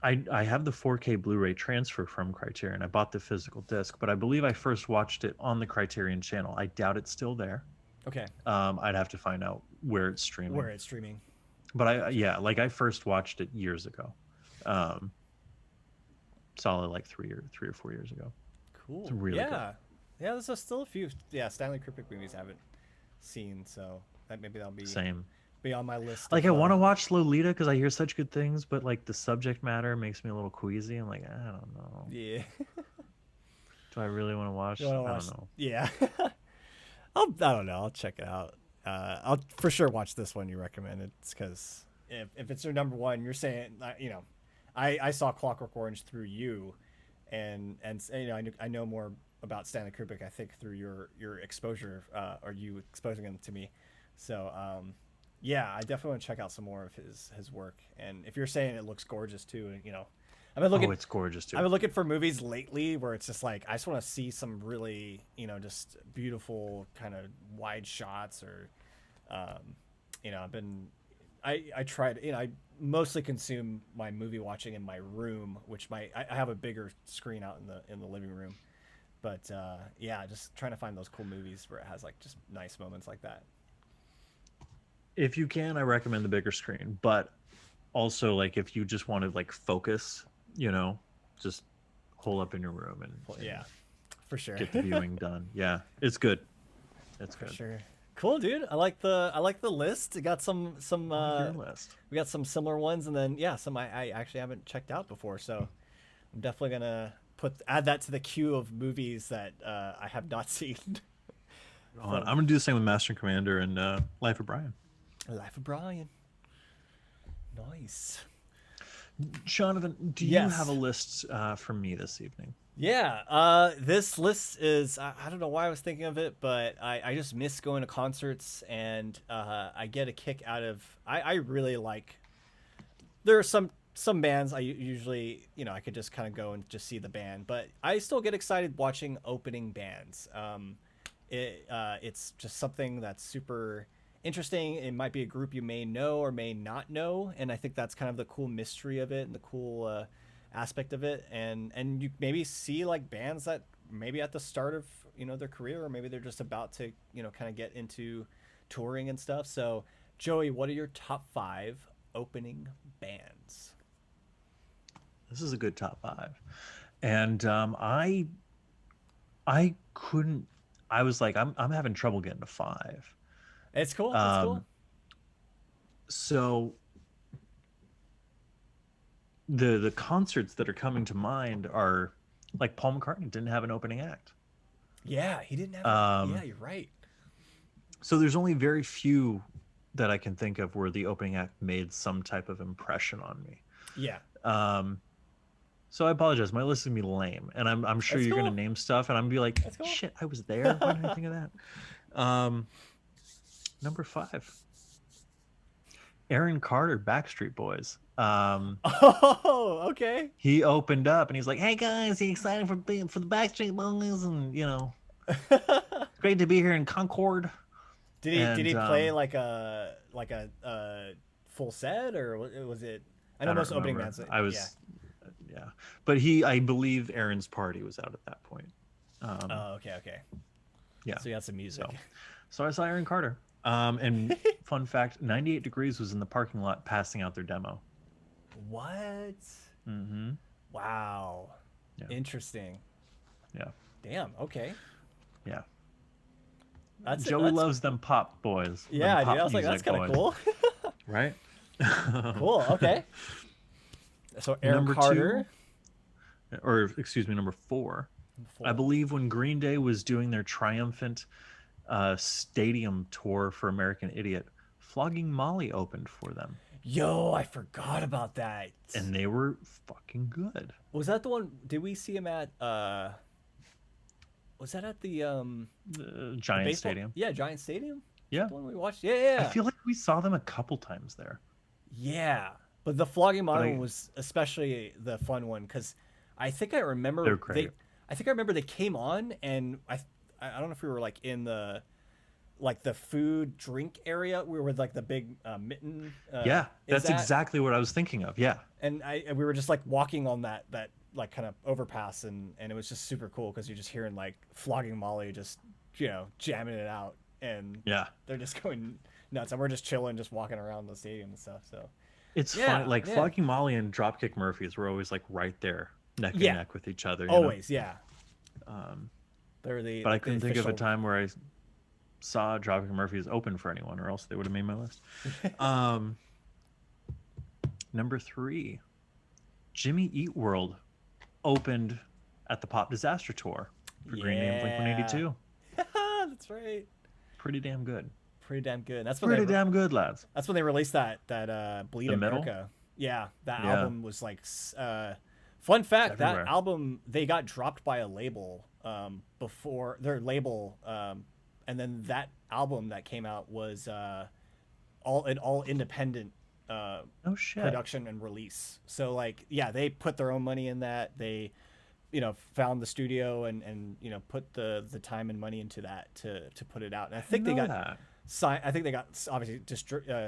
I have the 4K Blu-ray transfer from Criterion. I bought the physical disc, but I believe I first watched it on the Criterion channel. I doubt it's still there. okay, I'd have to find out where it's streaming. where it's streaming? But yeah, like I first watched it years ago. Um, Solid like 3 or 4 years ago. Cool. It's really good. Yeah, there's still a few Stanley Kubrick movies I haven't seen, so that maybe that'll Same. be on my list. Like of, I want to watch Lolita because I hear such good things, but like the subject matter makes me a little queasy. I'm like, I don't know. Yeah. Do I really want to watch? I don't know. Yeah. I don't know. I'll check it out. I'll for sure watch this one you recommended. It's because if it's your number one, you're saying I saw Clockwork Orange through you, and I know more about Stanley Kubrick I think through your exposure or you exposing him to me. So yeah, I definitely want to check out some more of his work. And if you're saying it looks gorgeous too, I've been looking. Oh, it's gorgeous too. I've been looking for movies lately where it's just like I just want to see some really just beautiful kind of wide shots or I've been I tried I mostly consume my movie watching in my room, which I have a bigger screen out in the living room, but yeah, just trying to find those cool movies where it has like just nice moments like that. If you can, I recommend the bigger screen. But also, like, if you just want to like focus, just hole up in your room and Yeah, for sure. get the viewing done. Yeah, it's good. It's For good. sure. Cool, dude. I like the list. It got some Your list. we got some similar ones, and then some I actually haven't checked out before, so I'm definitely gonna add that to the queue of movies that I have not seen. I'm gonna do the same with Master and Commander and Life of Brian. Life of Brian. Nice. Jonathan, do you Yes. have a list for me this evening? Yeah, this list is I don't know why I was thinking of it, but I just miss going to concerts, and I get a kick out of I really like there are some bands I usually I could just kind of go and just see the band, but I still get excited watching opening bands. It's just something that's super interesting. It might be a group you may know or may not know, and I think that's kind of the cool mystery of it and the cool aspect of it. And you maybe see like bands that maybe at the start of their career, or maybe they're just about to kind of get into touring and stuff. So Joey, what are your top 5 opening bands? This is a good top 5, and I couldn't. I was like, I'm having trouble getting to 5. It's cool. It's cool. So the concerts that are coming to mind are like Paul McCartney didn't have an opening act. Yeah, he didn't have. Yeah, you're right. So there's only very few that I can think of where the opening act made some type of impression on me. Yeah. So I apologize. My list is gonna be lame, and I'm sure That's you're cool. gonna name stuff, and I'm gonna be like, That's cool. shit, I was there. Why didn't I think of that? Number 5, Aaron Carter, Backstreet Boys. Oh, okay. He opened up and he's like, "Hey guys, you excited for the Backstreet Boys?" And great to be here in Concord. Did he play like a full set, or was it I know don't most opening remember. bands. I Yeah. was, yeah, but I believe Aaron's Party was out at that point. Oh, okay, okay. Yeah. So you got some music. So I saw Aaron Carter. And fun fact, 98 Degrees was in the parking lot passing out their demo. What? Mm-hmm. Wow. Yeah. Interesting. Yeah. Damn. Okay. Yeah. That's loves them pop boys. yeah, them dude. pop I was like, that's music kind of boys, cool. right? Cool. Okay. So Aaron Number Carter. 2, or excuse me, number 4. I believe when Green Day was doing their triumphant stadium tour for American Idiot, Flogging Molly opened for them, Yo, I forgot about that. and they were fucking good. Was that the one? Did we see him at? Was that at the Giant baseball? Stadium. Yeah, Giant Stadium. Is Yeah, that the one we watched. Yeah, yeah. I feel like we saw them a couple times there. Yeah, but the Flogging But Molly one was especially the fun one because I think I remember They're great. I think I remember they came on and I don't know if we were like in the food drink area. We were with like the big mitten. Yeah, is that's that- exactly what I was thinking of. Yeah, And we were just like walking on that like kind of overpass and it was just super cool because you're just hearing like Flogging Molly just jamming it out and yeah. they're just going nuts and we're just chilling, just walking around the stadium and stuff. So It's Yeah, fun. Like yeah. Flogging Molly and Dropkick Murphys were always like right there, neck and Yeah. neck with each other. You know? always, yeah. Um, They're the but I like, the couldn't think of a official- time where I saw Dropkick Murphys open for anyone, or else they would have made my list. Number 3, Jimmy Eat World opened at the Pop Disaster Tour for Green Day and Blink-182. That's right. Pretty damn good. Pretty damn good. That's when Pretty they damn good, lads. that's when they released that Bleed The Middle? America. Yeah, that Yeah. album was like fun fact, Everywhere. that album they got dropped by a label before their label and then that album that came out was all independent Oh shit. production and release. So like yeah, they put their own money in that. They found the studio and put the time and money into that to put it out. And I think they got that. signed. I think they got obviously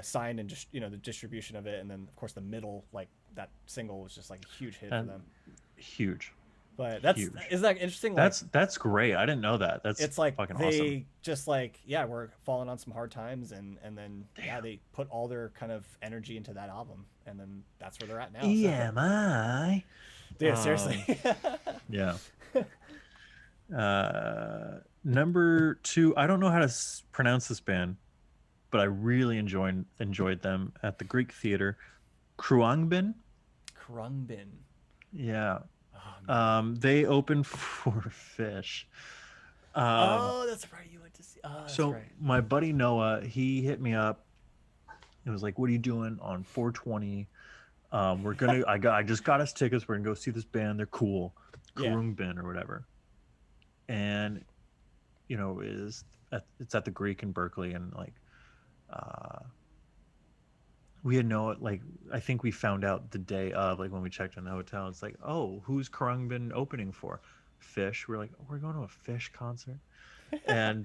signed and just the distribution of it, and then of course the middle like that single was just like a huge hit for And them. Huge. But that's huge. isn't that interesting? Like, That's great. I didn't know that. That's it's like fucking they awesome. just like we're falling on some hard times and then they put all their kind of energy into that album and then that's where they're at now. So- EMI. Dude, seriously. Yeah. Number 2, I don't know how to pronounce this band, but I really enjoyed them at the Greek Theater. Kruangbin. Krungbin. Yeah. Oh, They opened for Fish. that's right. You went to see. Oh, that's So right. my buddy Noah, he hit me up. It was like, "What are you doing on 420? We're gonna. I just got us tickets. We're gonna go see this band. They're cool, Yeah. Kurungbin or whatever." And it's at the Greek in Berkeley, and like, we had I think we found out the day of, like when we checked in the hotel. It's like, "Oh, who's Kurungbin opening for?" Fish. We're like, "We're going to a Fish concert," and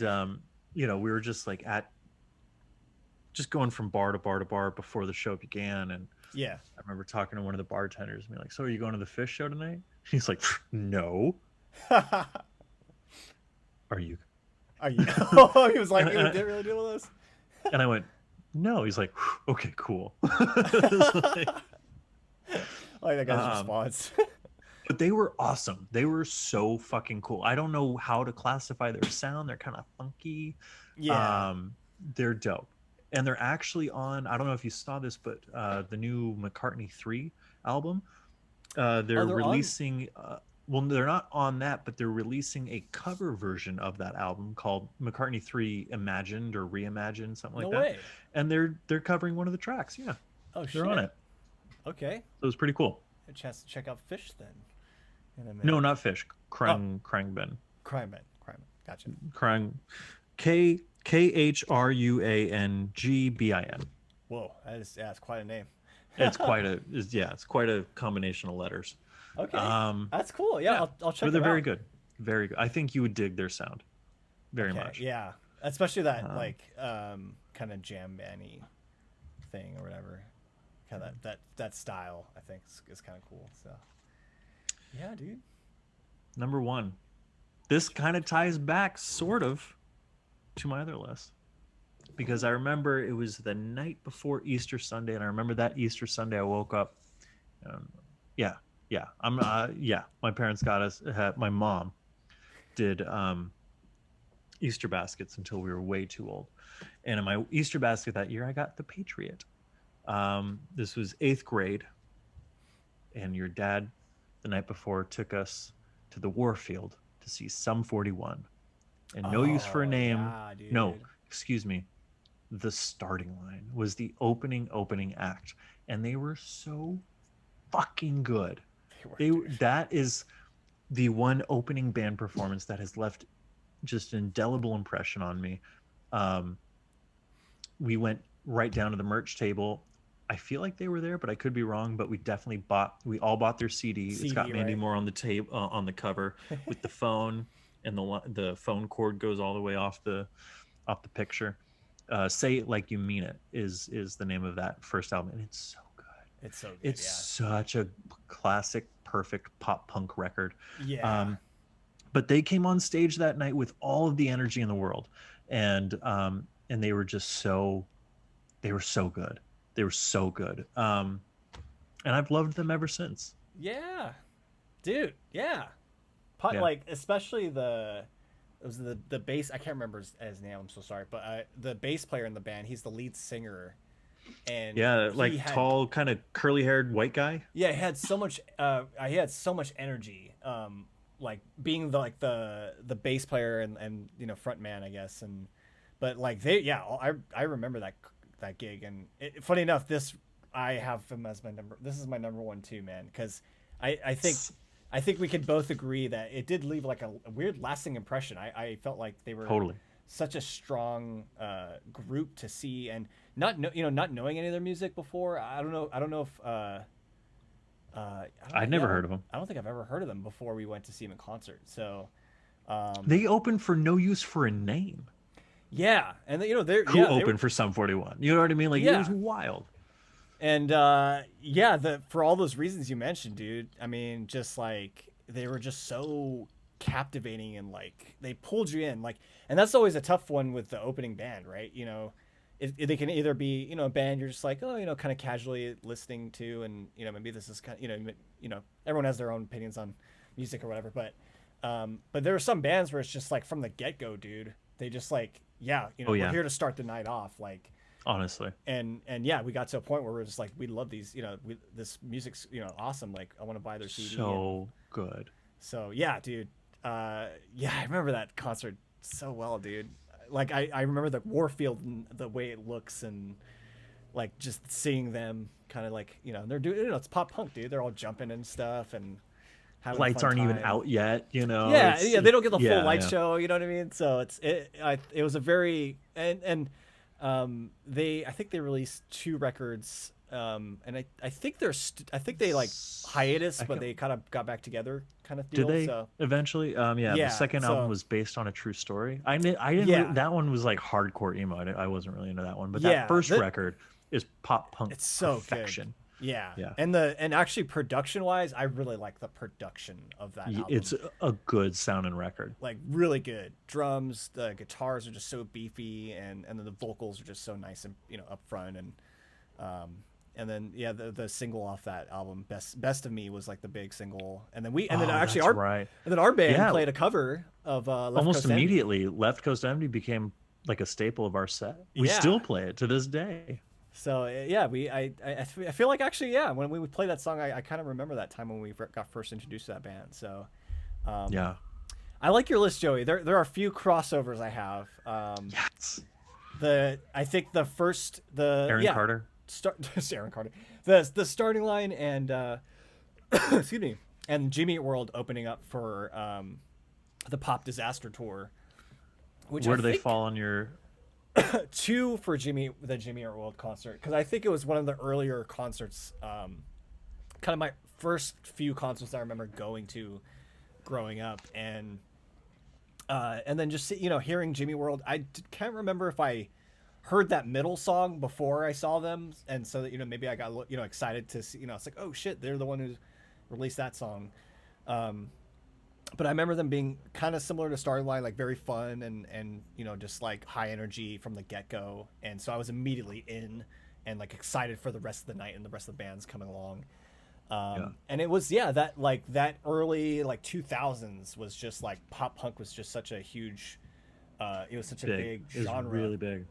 we were just like just going from bar to bar to bar before the show began. And Yeah. I remember talking to one of the bartenders and being like, "So are you going to the Fish show tonight?" He's like, "No." Are you? Are you? Oh, he was like, you didn't really deal with this. And I went, "No." He's like, "Okay, cool." Like, Like that guy's response. but they were awesome. They were so fucking cool. I don't know how to classify their sound. They're kind of funky. Yeah. They're dope. And they're actually on, I don't know if you saw this, but the new McCartney 3 album, they're on? releasing, well, they're not on that, but they're releasing a cover version of that album called McCartney 3 Imagined or Reimagined, something like No that. way. And they're covering one of the tracks. Yeah, Oh shit. they're on it. Okay. So it was pretty cool. A chance to check out Fish then. In a minute. No, not Fish. Krangben. Crime. Gotcha. Krang. KHRUANGBIN. Whoa, that's quite a name. It's quite a combination of letters. Okay. Um, That's cool. Yeah, I'll check But they're it very out. good. Very good. I think you would dig their sound very Okay, much. yeah. Especially that kind of jam bandy thing or whatever. kind of that style. I think is kind of cool. So yeah, dude. Number one. This kind of ties back, sort of, to my other list. Because I remember it was the night before Easter Sunday, and I remember that Easter Sunday I woke up. Um, yeah, yeah. My parents got us. My mom did Easter baskets until we were way too old, and in my Easter basket that year, I got the Patriot. This was 8th grade, and your dad, the night before, took us to the Warfield to see Sum 41, and No Use for a Oh Name. yeah, dude. No, excuse me. The Starting Line was the opening act, and they were so fucking good. That is the one opening band performance that has left just an indelible impression on me. We went right down to the merch table. I feel like they were there, but I could be wrong. But we all bought their CD. It's got Mandy right? Moore on the tape on the cover with the phone, and the phone cord goes all the way off the picture. Say It Like You Mean It is the name of that first album, and it's so good. It's so good. It's such a classic, perfect pop punk record. Yeah. But they came on stage that night with all of the energy in the world, and they were just so good. They were so good. And I've loved them ever since. Yeah, dude. Yeah. Yeah. Like especially it was the bass. I can't remember his name. I'm so sorry, but the bass player in the band. He's the lead singer, and Yeah, like tall, kind of curly-haired white guy. Yeah, he had so much. He had so much energy. Like being the bass player and front man, I guess. But like I remember that gig, and funny enough, I have him as my number. This is my number one too, man, because I think we could both agree that it did leave like a weird lasting impression. I felt like they were Totally such a strong group to see, and not knowing any of their music before. I don't know if I'd never heard of them. I don't think I've ever heard of them before we went to see them in concert. So they opened for No Use for a Name. Yeah, and they're who opened for Sum 41. You know what I mean? Like it was wild. And for all those reasons you mentioned, dude. I mean, just like they were just so captivating, and like they pulled you in, like, and that's always a tough one with the opening band, right? They can either be a band you're just like, oh, kind of casually listening to, and maybe this is kind of everyone has their own opinions on music or whatever, but there are some bands where it's just like from the get-go, dude, they just like we're here to start the night off, like, honestly. And yeah, we got to a point where we're just like, we love these, this music's awesome, like I want to buy their CD. So good. So yeah, dude. I remember that concert so well, dude. Like I remember the Warfield and the way it looks, and like just seeing them kind of like they're doing it's pop punk, dude. They're all jumping and stuff, and having lights aren't even out yet, Yeah, they don't get the full light show, you know what I mean? So it was a very and I think they released 2 records, and I think they like hiatus, but they kind of got back together, kind of deal. Did they eventually? The second album was based on a true story. I didn't. That one was like hardcore emo. I wasn't really into that one, but that first record is pop punk. It's so perfection. Good. Yeah. And actually production wise, I really like the production of that album. It's a good sounding record. Like really good. Drums, the guitars are just so beefy, and then the vocals are just so nice and up front, and then the single off that album, Best of Me, was like the big single, and then our band played a cover of Left almost Coast immediately. Envy. Left Coast Envy became like a staple of our set. We still play it to this day. So I feel like actually when we play that song, I kind of remember that time when we got first introduced to that band. So I like your list, Joey. There are a few crossovers I have. Yes. I think the first Aaron Carter. Aaron Carter. The Starting Line and excuse me, and Jimmy Eat World opening up for the Pop Disaster Tour. Where do they fall on your 2 for the Jimmy Eat World concert, because I think it was one of the earlier concerts, kind of my first few concerts I remember going to growing up, and then just hearing Jimmy World. I can't remember if I heard that middle song before I saw them, and so that, maybe I got excited to see, it's like, oh shit, they're the one who released that song. But I remember them being kind of similar to Starlight, like very fun and just like high energy from the get go, and so I was immediately in and like excited for the rest of the night and the rest of the bands coming along. And it was that early like 2000s was just like pop punk was just such a huge, it was such a big genre, it was really big.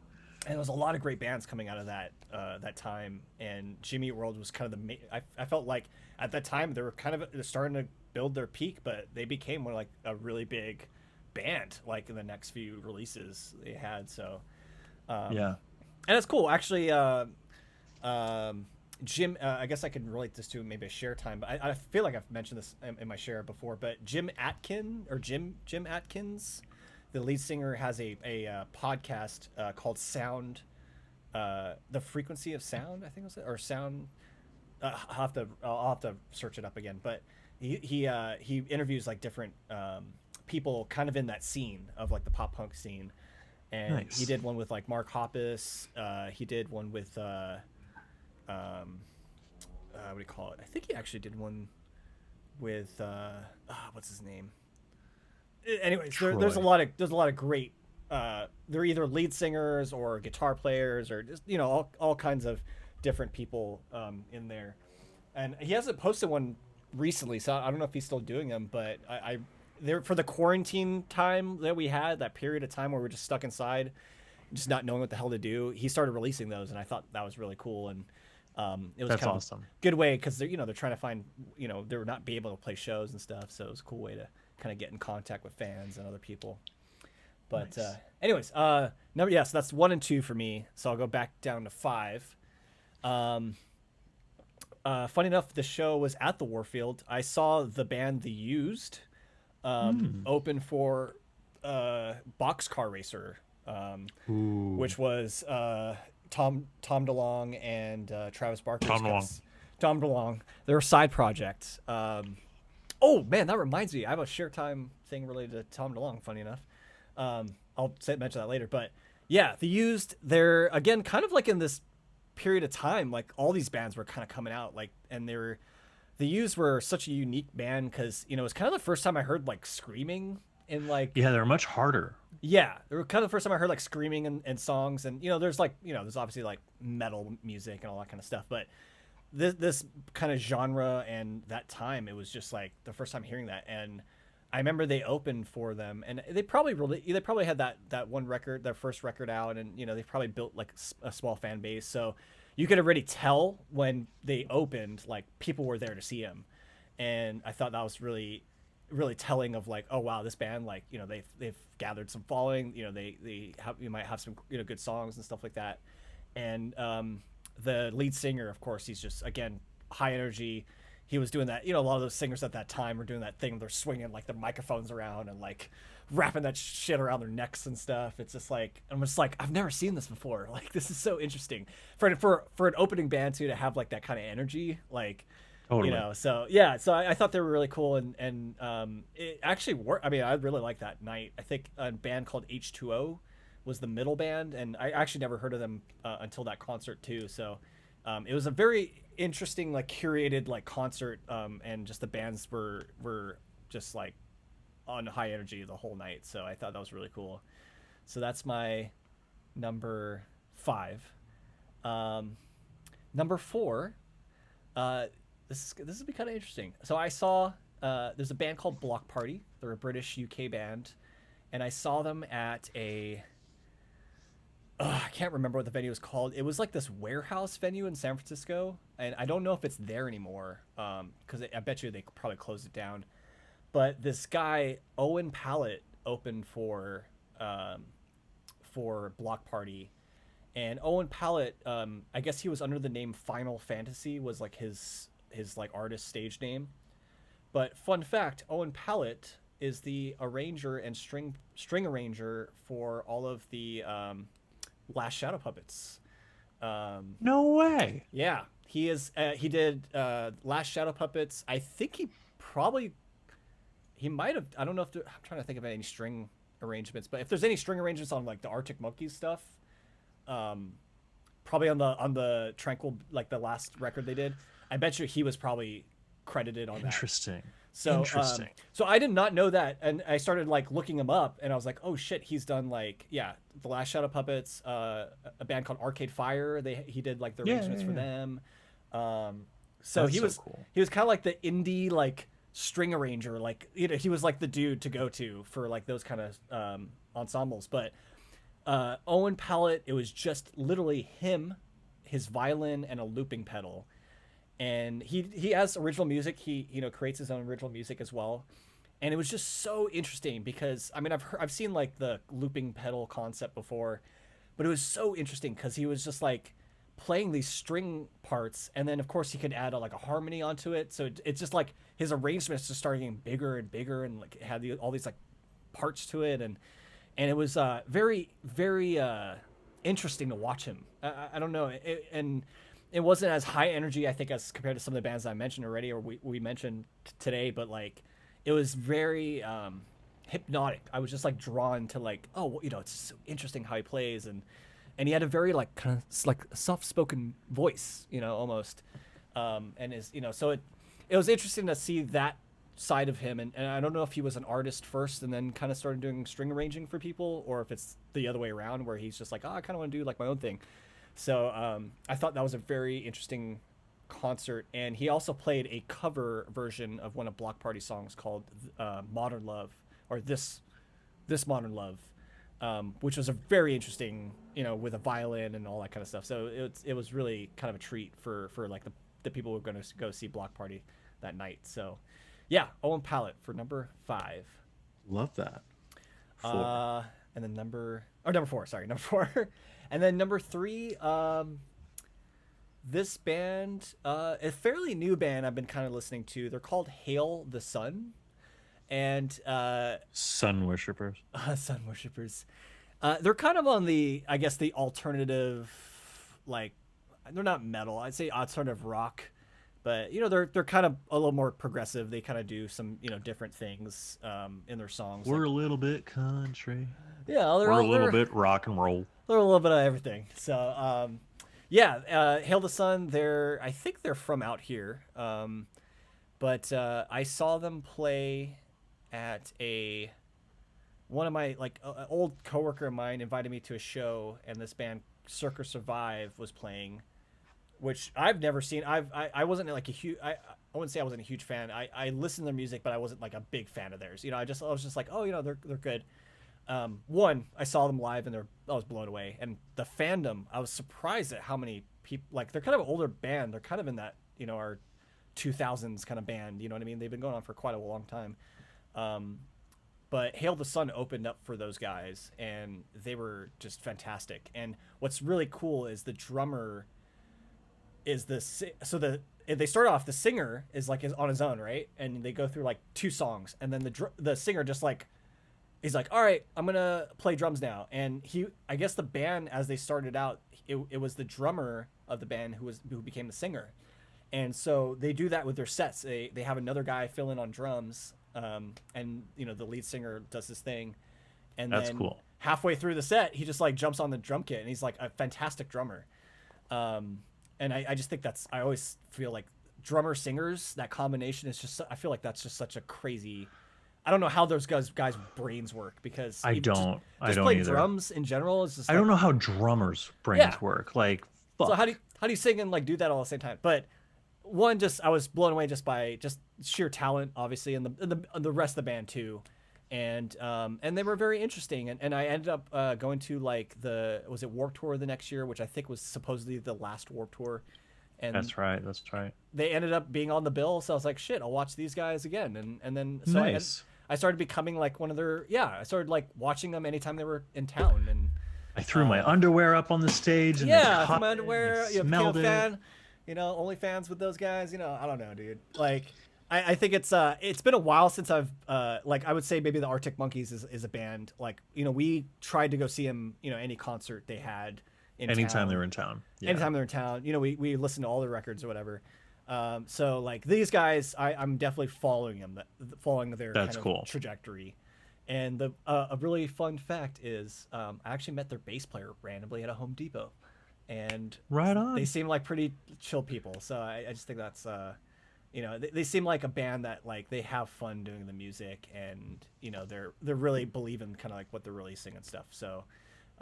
And there was a lot of great bands coming out of that time. And Jimmy Eat World was kind of I felt like at that time they were they're starting to build their peak, but they became like a really big band like in the next few releases they had. So and it's cool actually. Jim, I guess I can relate this to maybe a share time, but I feel like I've mentioned this in my share before. But Jim Atkins, the lead singer, has a podcast called Sound, the Frequency of Sound, I think it was, or Sound. I'll have to search it up again. But he interviews like different people kind of in that scene of like the pop punk scene, and nice. He did one with like Mark Hoppus. He did one with what do you call it? I think he actually did one with what's his name? Anyways, there's a lot of great. They're either lead singers or guitar players or just all kinds of different people in there. And he hasn't posted one recently, so I don't know if he's still doing them. But I there for the quarantine time that we had, that period of time where we're just stuck inside, just not knowing what the hell to do. He started releasing those, and I thought that was really cool. And it was That's kind awesome. of a good way because they're trying to find they're not be able to play shows and stuff, so it was a cool way to kind of get in contact with fans and other people. But nice. Anyways, so that's 1 and 2 for me. So I'll go back down to 5. Funny enough, the show was at the Warfield. I saw the band The Used open for Boxcar Racer, which was Tom DeLonge and Travis Barker. Tom DeLonge. They're a side project. Oh man, that reminds me. I have a share time thing related to Tom DeLonge. Funny enough, I'll mention that later. But yeah, The Used. They're again kind of like in this period of time, like all these bands were kind of coming out, like, and The Used were such a unique band because it was kind of the first time I heard like screaming in like they're much harder. Yeah, they were kind of the first time I heard like screaming in songs, and there's like there's obviously like metal music and all that kind of stuff, but this kind of genre and that time, it was just like the first time hearing that. And I remember they opened for them, and they probably had that one record, their first record out, and they probably built like a small fan base, so you could already tell when they opened, like people were there to see them. And I thought that was really telling of like, oh wow, this band, like they've gathered some following, you might have some good songs and stuff like that. And the lead singer, of course, he's just again high energy. He was doing that, a lot of those singers at that time were doing that thing, they're swinging like their microphones around and like wrapping that shit around their necks and stuff. It's just like, I'm just like, I've never seen this before. Like, this is so interesting for an opening band to have like that kind of energy, like Totally. So yeah, so I thought they were really cool, and it actually worked. I mean, I really liked that night. I think a band called H2O was the middle band, and I actually never heard of them until that concert too. So it was a very interesting, like curated like concert, and just the bands were just like on high energy the whole night. So I thought that was really cool. So that's my number 5. Number 4. This is be kind of interesting. So I saw there's a band called Block Party. They're a British UK band, and I saw them at a I can't remember what the venue was called. It was like this warehouse venue in San Francisco, and I don't know if it's there anymore because I bet you they probably closed it down. But this guy Owen Pallett opened for Block Party, and Owen Pallett, I guess he was under the name Final Fantasy, was like his like artist stage name. But fun fact, Owen Pallett is the arranger and string arranger for all of the Last Shadow Puppets. No way. Yeah, he is. He did Last Shadow Puppets. I think he might have. I don't know if I'm trying to think of any string arrangements, but if there's any string arrangements on like the Arctic Monkeys stuff, probably on the Tranquil, like the last record they did. I bet you he was probably credited on that. Interesting. So, Interesting. so I did not know that, and I started like looking him up, and I was like, oh shit, he's done like the Last Shadow Puppets, a band called Arcade Fire. He did like the arrangements for them. So That's he so was cool. he was kind of like the indie like string arranger, like he was like the dude to go to for like those kind of ensembles. But Owen Pallett, it was just literally him, his violin, and a looping pedal. And he has original music. He creates his own original music as well, and it was just so interesting because I mean I've seen like the looping pedal concept before, but it was so interesting because he was just like playing these string parts, and then of course he could add like a harmony onto it. So it's just like his arrangements just started getting bigger and bigger, and like it had all these like parts to it, and it was very very interesting to watch him. I don't know, and it wasn't as high energy, I think, as compared to some of the bands I mentioned already, or we mentioned today. But like, it was very hypnotic. I was just like drawn to like, oh, it's so interesting how he plays, and he had a very like kind of like soft spoken voice, almost, and so it was interesting to see that side of him, and I don't know if he was an artist first and then kind of started doing string arranging for people, or if it's the other way around where he's just like, oh, I kind of want to do like my own thing. So I thought that was a very interesting concert, and he also played a cover version of one of Block Party songs called "Modern Love" or "This Modern Love," which was a very interesting, with a violin and all that kind of stuff. So it was really kind of a treat for like the people who were going to go see Block Party that night. So yeah, Owen Pallett for number 5. Love that. 4. And then number 4, sorry, number 4. And then number 3, this band, a fairly new band I've been kind of listening to. They're called Hail the Sun, and Sun worshippers. Sun worshippers. They're kind of on the, I guess, the alternative, like, they're not metal. I'd say alternative rock, but they're kind of a little more progressive. They kind of do some different things in their songs. We're a little bit country. Yeah, we're a little bit rock and roll. They're a little bit of everything. So yeah, Hail the Sun. I think they're from out here, but I saw them play at one of my like old coworker of mine invited me to a show, and this band Circa Survive was playing, which I've never seen. I wasn't like a huge. I wouldn't say I wasn't a huge fan. I listened to their music, but I wasn't like a big fan of theirs. I was just like, oh, they're good. One, I saw them live, and I was blown away. And the fandom, I was surprised at how many people. Like, they're kind of an older band. They're kind of in that our 2000s kind of band. You know what I mean? They've been going on for quite a long time. But Hail the Sun opened up for those guys, and they were just fantastic. And what's really cool is the drummer is they start off, the singer is on his own, right? And they go through like 2 songs, and then the singer just like, he's like, all right, I'm gonna play drums now. And I guess the band, as they started out, it was the drummer of the band who became the singer. And so they do that with their sets. They have another guy fill in on drums, and the lead singer does his thing, and that's then cool. Halfway through the set, he just like jumps on the drum kit, and he's like a fantastic drummer. And I just think I always feel like drummer singers, that combination is just, I feel like that's just such a crays. I don't know how those guys' brains work, because I don't playing either. Drums in general is just. I don't know how drummers' brains work. Like, fuck. So how do you sing and like do that all at the same time? But one, just I was blown away just by just sheer talent, obviously, and the rest of the band too, and they were very interesting. And I ended up going to like was it Warped Tour the next year, which I think was supposedly the last Warped Tour. And that's right. They ended up being on the bill, so I was like, shit, I'll watch these guys again. And then so nice. I started becoming like one of their, I started like watching them anytime they were in town. And I threw my underwear up on the stage, and I threw my underwear, smelled became a fan, only fans with those guys, I don't know, dude. Like, I think it's been a while since I've like, I would say maybe the Arctic Monkeys is a band. Like, we tried to go see them, any concert they had in anytime town. they were in town. Yeah. Anytime they're in town, we listened to all their records or whatever. So like these guys, I'm definitely following their That's kind of cool. trajectory, And the a really fun fact is, I actually met their bass player randomly at a Home Depot, and Right they on. seem like pretty chill people. So I just think that's they seem like a band that like they have fun doing the music, and they're really believing kind of like what they're releasing and stuff. So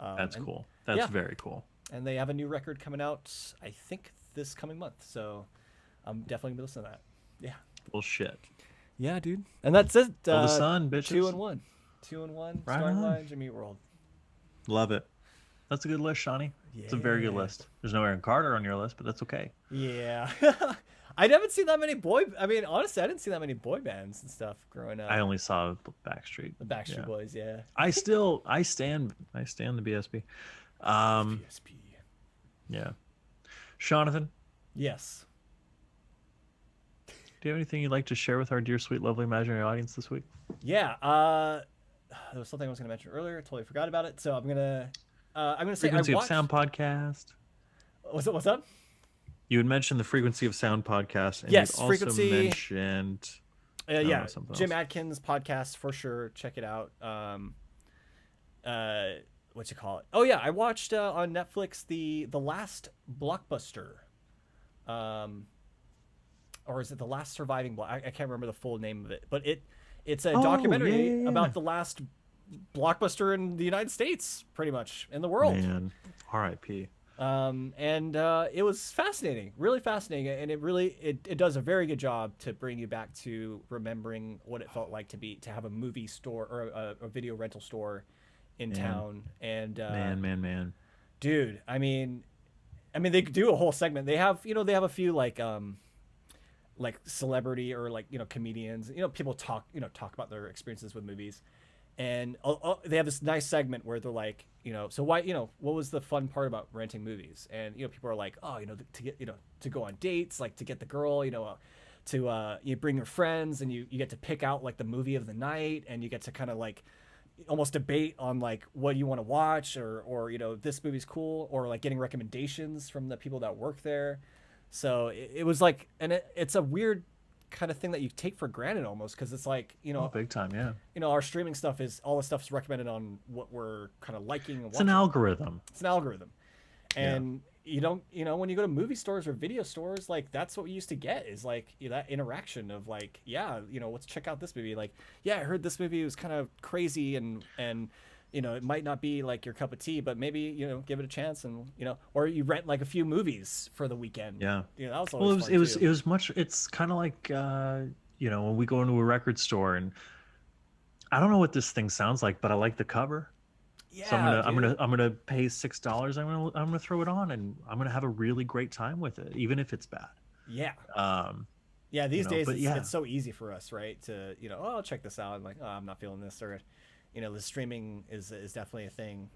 That's and cool. That's yeah, very cool. and they have a new record coming out I think this coming month. So I'm definitely gonna be listening to that. Yeah. Well, shit. Yeah, dude. And that's it. Till the sun, Two bitches. and one. 2-1 Right starting on. line, Jimmy Eat World. Love it. That's a good list, Shawnee. It's a very good Yeah. list. There's no Aaron Carter on your list, but that's okay. Yeah. I haven't seen that many I mean, honestly, I didn't see that many boy bands and stuff growing up. I only saw Backstreet. The Backstreet Yeah. Boys, yeah. I stand the BSB. PSP. Yeah. Jonathan, Yes. do you have anything you'd like to share with our dear, sweet, lovely, imaginary audience this week? Yeah. There was something I was gonna mention earlier. Totally forgot about it. So I'm gonna say I Frequency of watched. Sound podcast. What's up? You had mentioned the Frequency of Sound podcast, and Yes, you'd also Frequency. mentioned I don't Yeah, know, something Jim else. Adkins podcast for sure. Check it out. What you call it? Oh yeah, I watched on Netflix the last blockbuster, um, or is it the last surviving block? I can't remember the full name of it, but it's a Oh, yeah, documentary yeah, yeah. about the last blockbuster in the United States, pretty much in the world. Man, R.I.P. And it was fascinating, really fascinating, and it does a very good job to bring you back to remembering what it felt like to have a movie store or a video rental store in Man, town. And man. dude, I mean they do a whole segment. They have a few like celebrity or like comedians. People talk about their experiences with movies, and they have this nice segment where they're like, so why, what was the fun part about renting movies? And people are like, oh, to get to go on dates, like to get the girl, to you bring your friends, and you get to pick out like the movie of the night, and you get to kind of like almost debate on like what you want to watch, or this movie's cool, or like getting recommendations from the people that work there. So it was like, and it's a weird kind of thing that you take for granted almost, because it's like Oh, big time, yeah. our streaming stuff is all the stuff's recommended on what we're kind of liking and It's an watching. algorithm. It's an algorithm, Yeah. and you don't when you go to movie stores or video stores, like that's what we used to get, is like that interaction of like, yeah, let's check out this movie. Like, yeah, I heard this movie was kind of crazy, and it might not be like your cup of tea, but maybe give it a chance, and or you rent like a few movies for the weekend. Yeah. That was Well, always fun too. it was much. It's kind of like when we go into a record store, and I don't know what this thing sounds like, but I like the cover. So Yeah, dude. I'm gonna pay $6. I'm gonna throw it on, and I'm gonna have a really great time with it, even if it's bad. Yeah. Um, Yeah, these days but yeah, it's so easy for us, right? To oh, I'll check this out. I'm like, oh, I'm not feeling this, or the streaming is definitely a thing.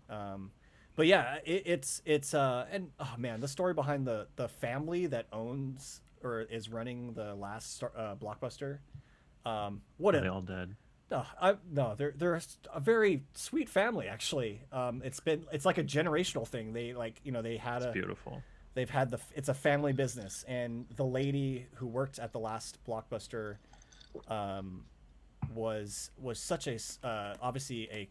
But yeah, it's and oh man, the story behind the family that owns or is running the last blockbuster. What are they a all dead? no, they're a very sweet family actually. It's like a generational thing. They like they had It's a beautiful. they've had it's a family business, and the lady who worked at the last blockbuster was such a obviously a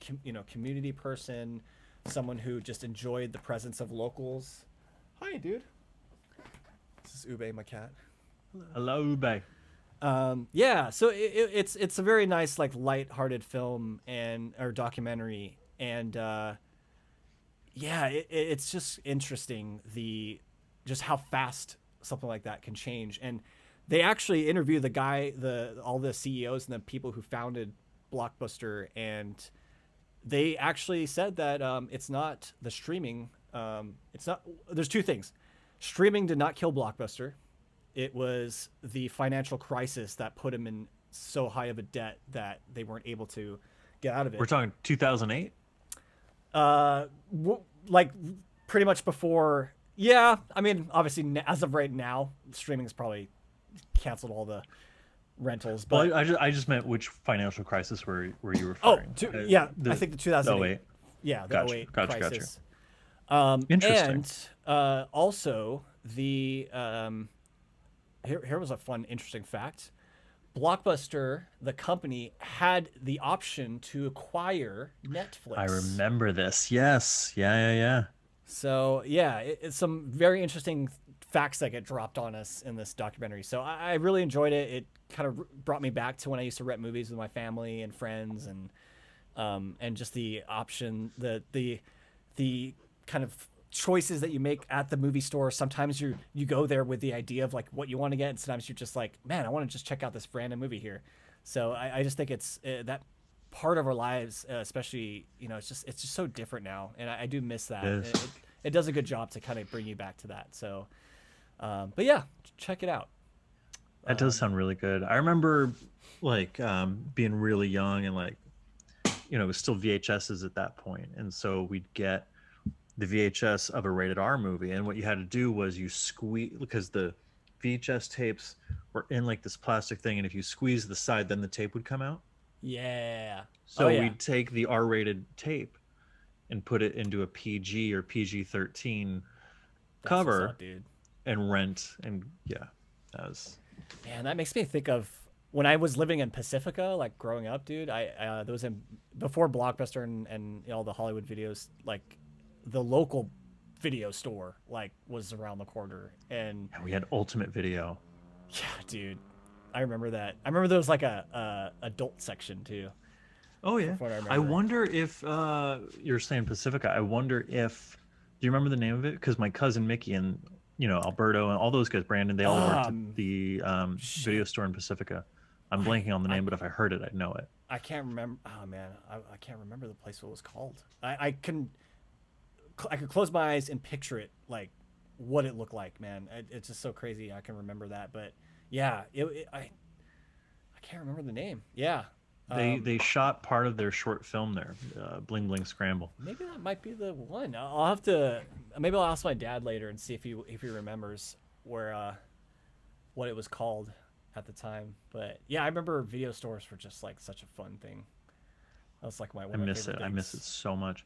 community person, someone who just enjoyed the presence of locals. Hi, dude. This is Ube, my cat. Hello, babe. Yeah, so it's a very nice like light-hearted film and or documentary, and yeah, it's just interesting just how fast something like that can change. And they actually interview all the CEOs and the people who founded Blockbuster, and they actually said that it's not the streaming. It's not. There's two things. Streaming did not kill Blockbuster. It was the financial crisis that put them in so high of a debt that they weren't able to get out of it. We're talking 2008. Like pretty much before. Yeah, I mean, obviously, as of right now, streaming has probably canceled all the rentals. But Well, I just meant which financial crisis were you oh, referring? yeah, I think the 2008. 08. Yeah, the Gotcha, 08 gotcha. crisis. Interesting. And also the here was a fun, interesting fact. Blockbuster, the company, had the option to acquire I Netflix. remember this. Yes. Yeah, yeah, yeah. So yeah, it's some very interesting facts that get dropped on us in this documentary. So I really enjoyed it. It kind of brought me back to when I used to rent movies with my family and friends, and just the option, the kind of choices that you make at the movie store. Sometimes you go there with the idea of like what you want to get, and sometimes you're just like, man, I want to just check out this random movie here. So I just think it's that part of our lives, especially, it's just so different now, and I do miss that. It is. It does a good job to kind of bring you back to that. So, but yeah, check it out. That does sound really good. I remember like being really young and like, it was still VHSs at that point. And so we'd get the VHS of a rated R movie. And what you had to do was you squeeze, because the VHS tapes were in like this plastic thing. And if you squeeze the side, then the tape would come out. Yeah. So Oh, yeah. we'd take the R-rated tape and put it into a PG or PG-13 That's cover what's up, dude. and rent. And yeah, that was Man, that makes me think of when I was living in Pacifica, like growing up, dude. There was before Blockbuster and all the Hollywood videos, like the local video store like was around the corner, and yeah, we had Ultimate Video. yeah, dude, I remember that. I remember there was like a adult section too. Oh yeah. From what I I remember. wonder if you're saying Pacifica. I wonder if do you remember the name of it? Because my cousin Mickey and Alberto and all those guys, Brandon, they all worked at the video store in Pacifica. I'm blanking on the name, but if I heard it, I'd know it. I can't remember. Oh man, I can't remember the place what it was called. I could close my eyes and picture it, like what it looked like. Man, it's just so crazy. I can remember that, but yeah, I can't remember the name. Yeah, They shot part of their short film there, Bling Bling Scramble. maybe that might be the one. I'll have to. Maybe I'll ask my dad later and see if he remembers where what it was called at the time. But yeah, I remember video stores were just like such a fun thing. That was like one of my miss it. favorite I miss it things. so much.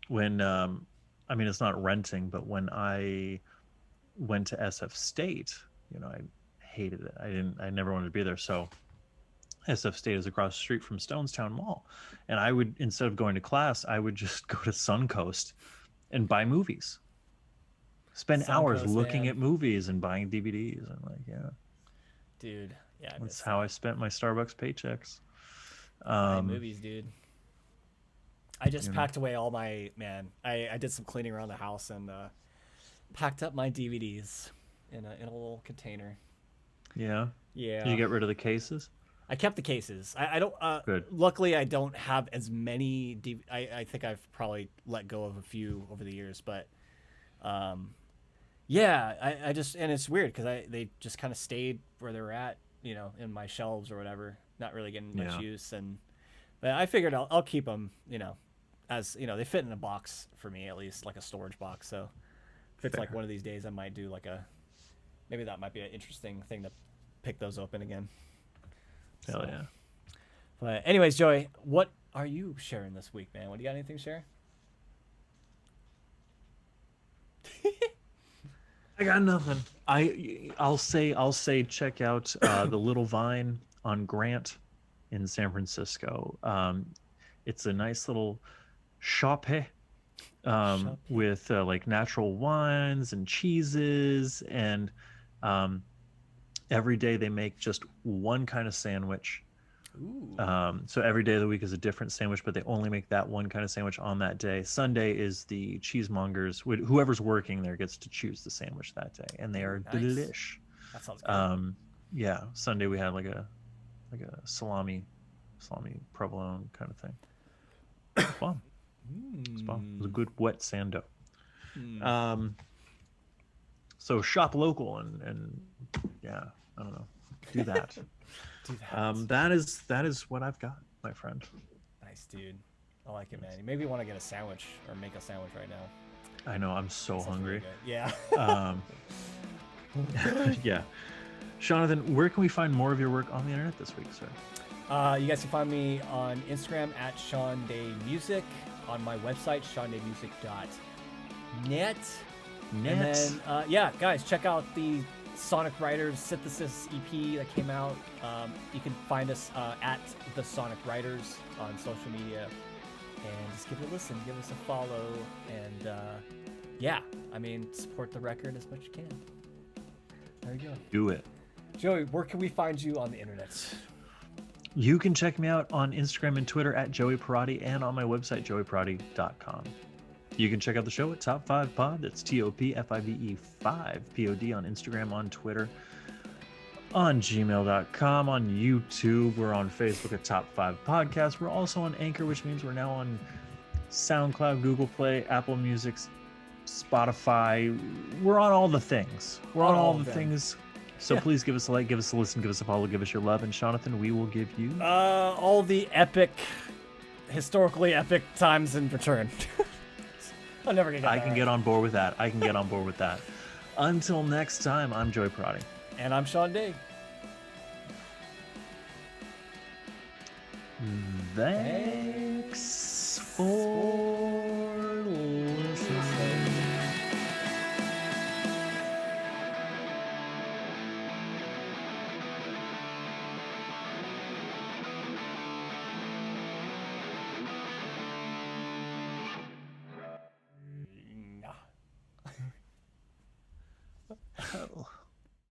When I mean, it's not renting, but when I went to SF State, I hated it. I never wanted to be there. So SF State is across the street from Stonestown Mall, and I would, instead of going to class, I would just go to Suncoast and buy movies. Spend hours Suncoast, looking man. at movies and buying DVDs, and like, yeah, Dude. Yeah, I that's miss how I spent my Starbucks paychecks. buying movies, dude. I just you know. packed away all my I did some cleaning around the house and packed up my DVDs in a little container. Yeah. Yeah. Did you get rid of the cases? I kept the cases. I don't. Good. Luckily, I don't have as many. I think I've probably let go of a few over the years, but yeah. I just, and it's weird because they just kind of stayed where they were at, in my shelves or whatever, not really getting much Yeah. use. But I figured I'll keep them, as they fit in a box for me, at least like a storage box. So if it's like Fair. one of these days, I might do maybe that might be an interesting thing to pick those open again. Hell So, yeah. But anyways, Joey, what are you sharing this week, man? What do you got? Anything to share? I got nothing. I'll say check out the Little Vine on Grant in San Francisco. It's a nice little shop with like natural wines and cheeses, and every day they make just one kind of sandwich. Ooh. So every day of the week is a different sandwich, but they only make that one kind of sandwich on that day. Sunday is the cheesemongers. Whoever's working there gets to choose the sandwich that day, and they are Nice. delish. That sounds good. Yeah, Sunday we had like a salami provolone kind of thing. It was fun. It was fun. It was a good wet sando. So shop local and yeah, I don't know, do that. Do that. That is what I've got, my friend. Nice, dude. I like it, man. You maybe want to get a sandwich or make a sandwich right now. I know, I'm so Sounds hungry. really good. Yeah. Yeah. Jonathan, where can we find more of your work on the internet this week, sir? You guys can find me on Instagram at Sean Day Music, on my website, seandaymusic.net. And then, yeah, guys, check out the Sonic Riders Synthesis EP that came out. You can find us at the Sonic Riders on social media, and just give it a listen, give us a follow, and yeah, I mean, support the record as much as you can. There you go. Do it. Joey, where can we find you on the internet? You can check me out on Instagram and Twitter at Joey Parati and on my website, joeyparati.com. You can check out the show at Top 5 Pod. That's TOPFIVE 5 POD on Instagram, on Twitter, on gmail.com, on YouTube. We're on Facebook at Top 5 Podcast. We're also on Anchor, which means we're now on SoundCloud, Google Play, Apple Music, Spotify. We're on all the things. We're on all the things. So please give us a like, give us a listen, give us a follow, give us your love. And Jonathan, we will give you all the historically epic times in return. I'll never get. I can get on board with that. I can get on board with that. Until next time, I'm Joey Parati. And I'm Sean Day. Thanks for listening. Oh.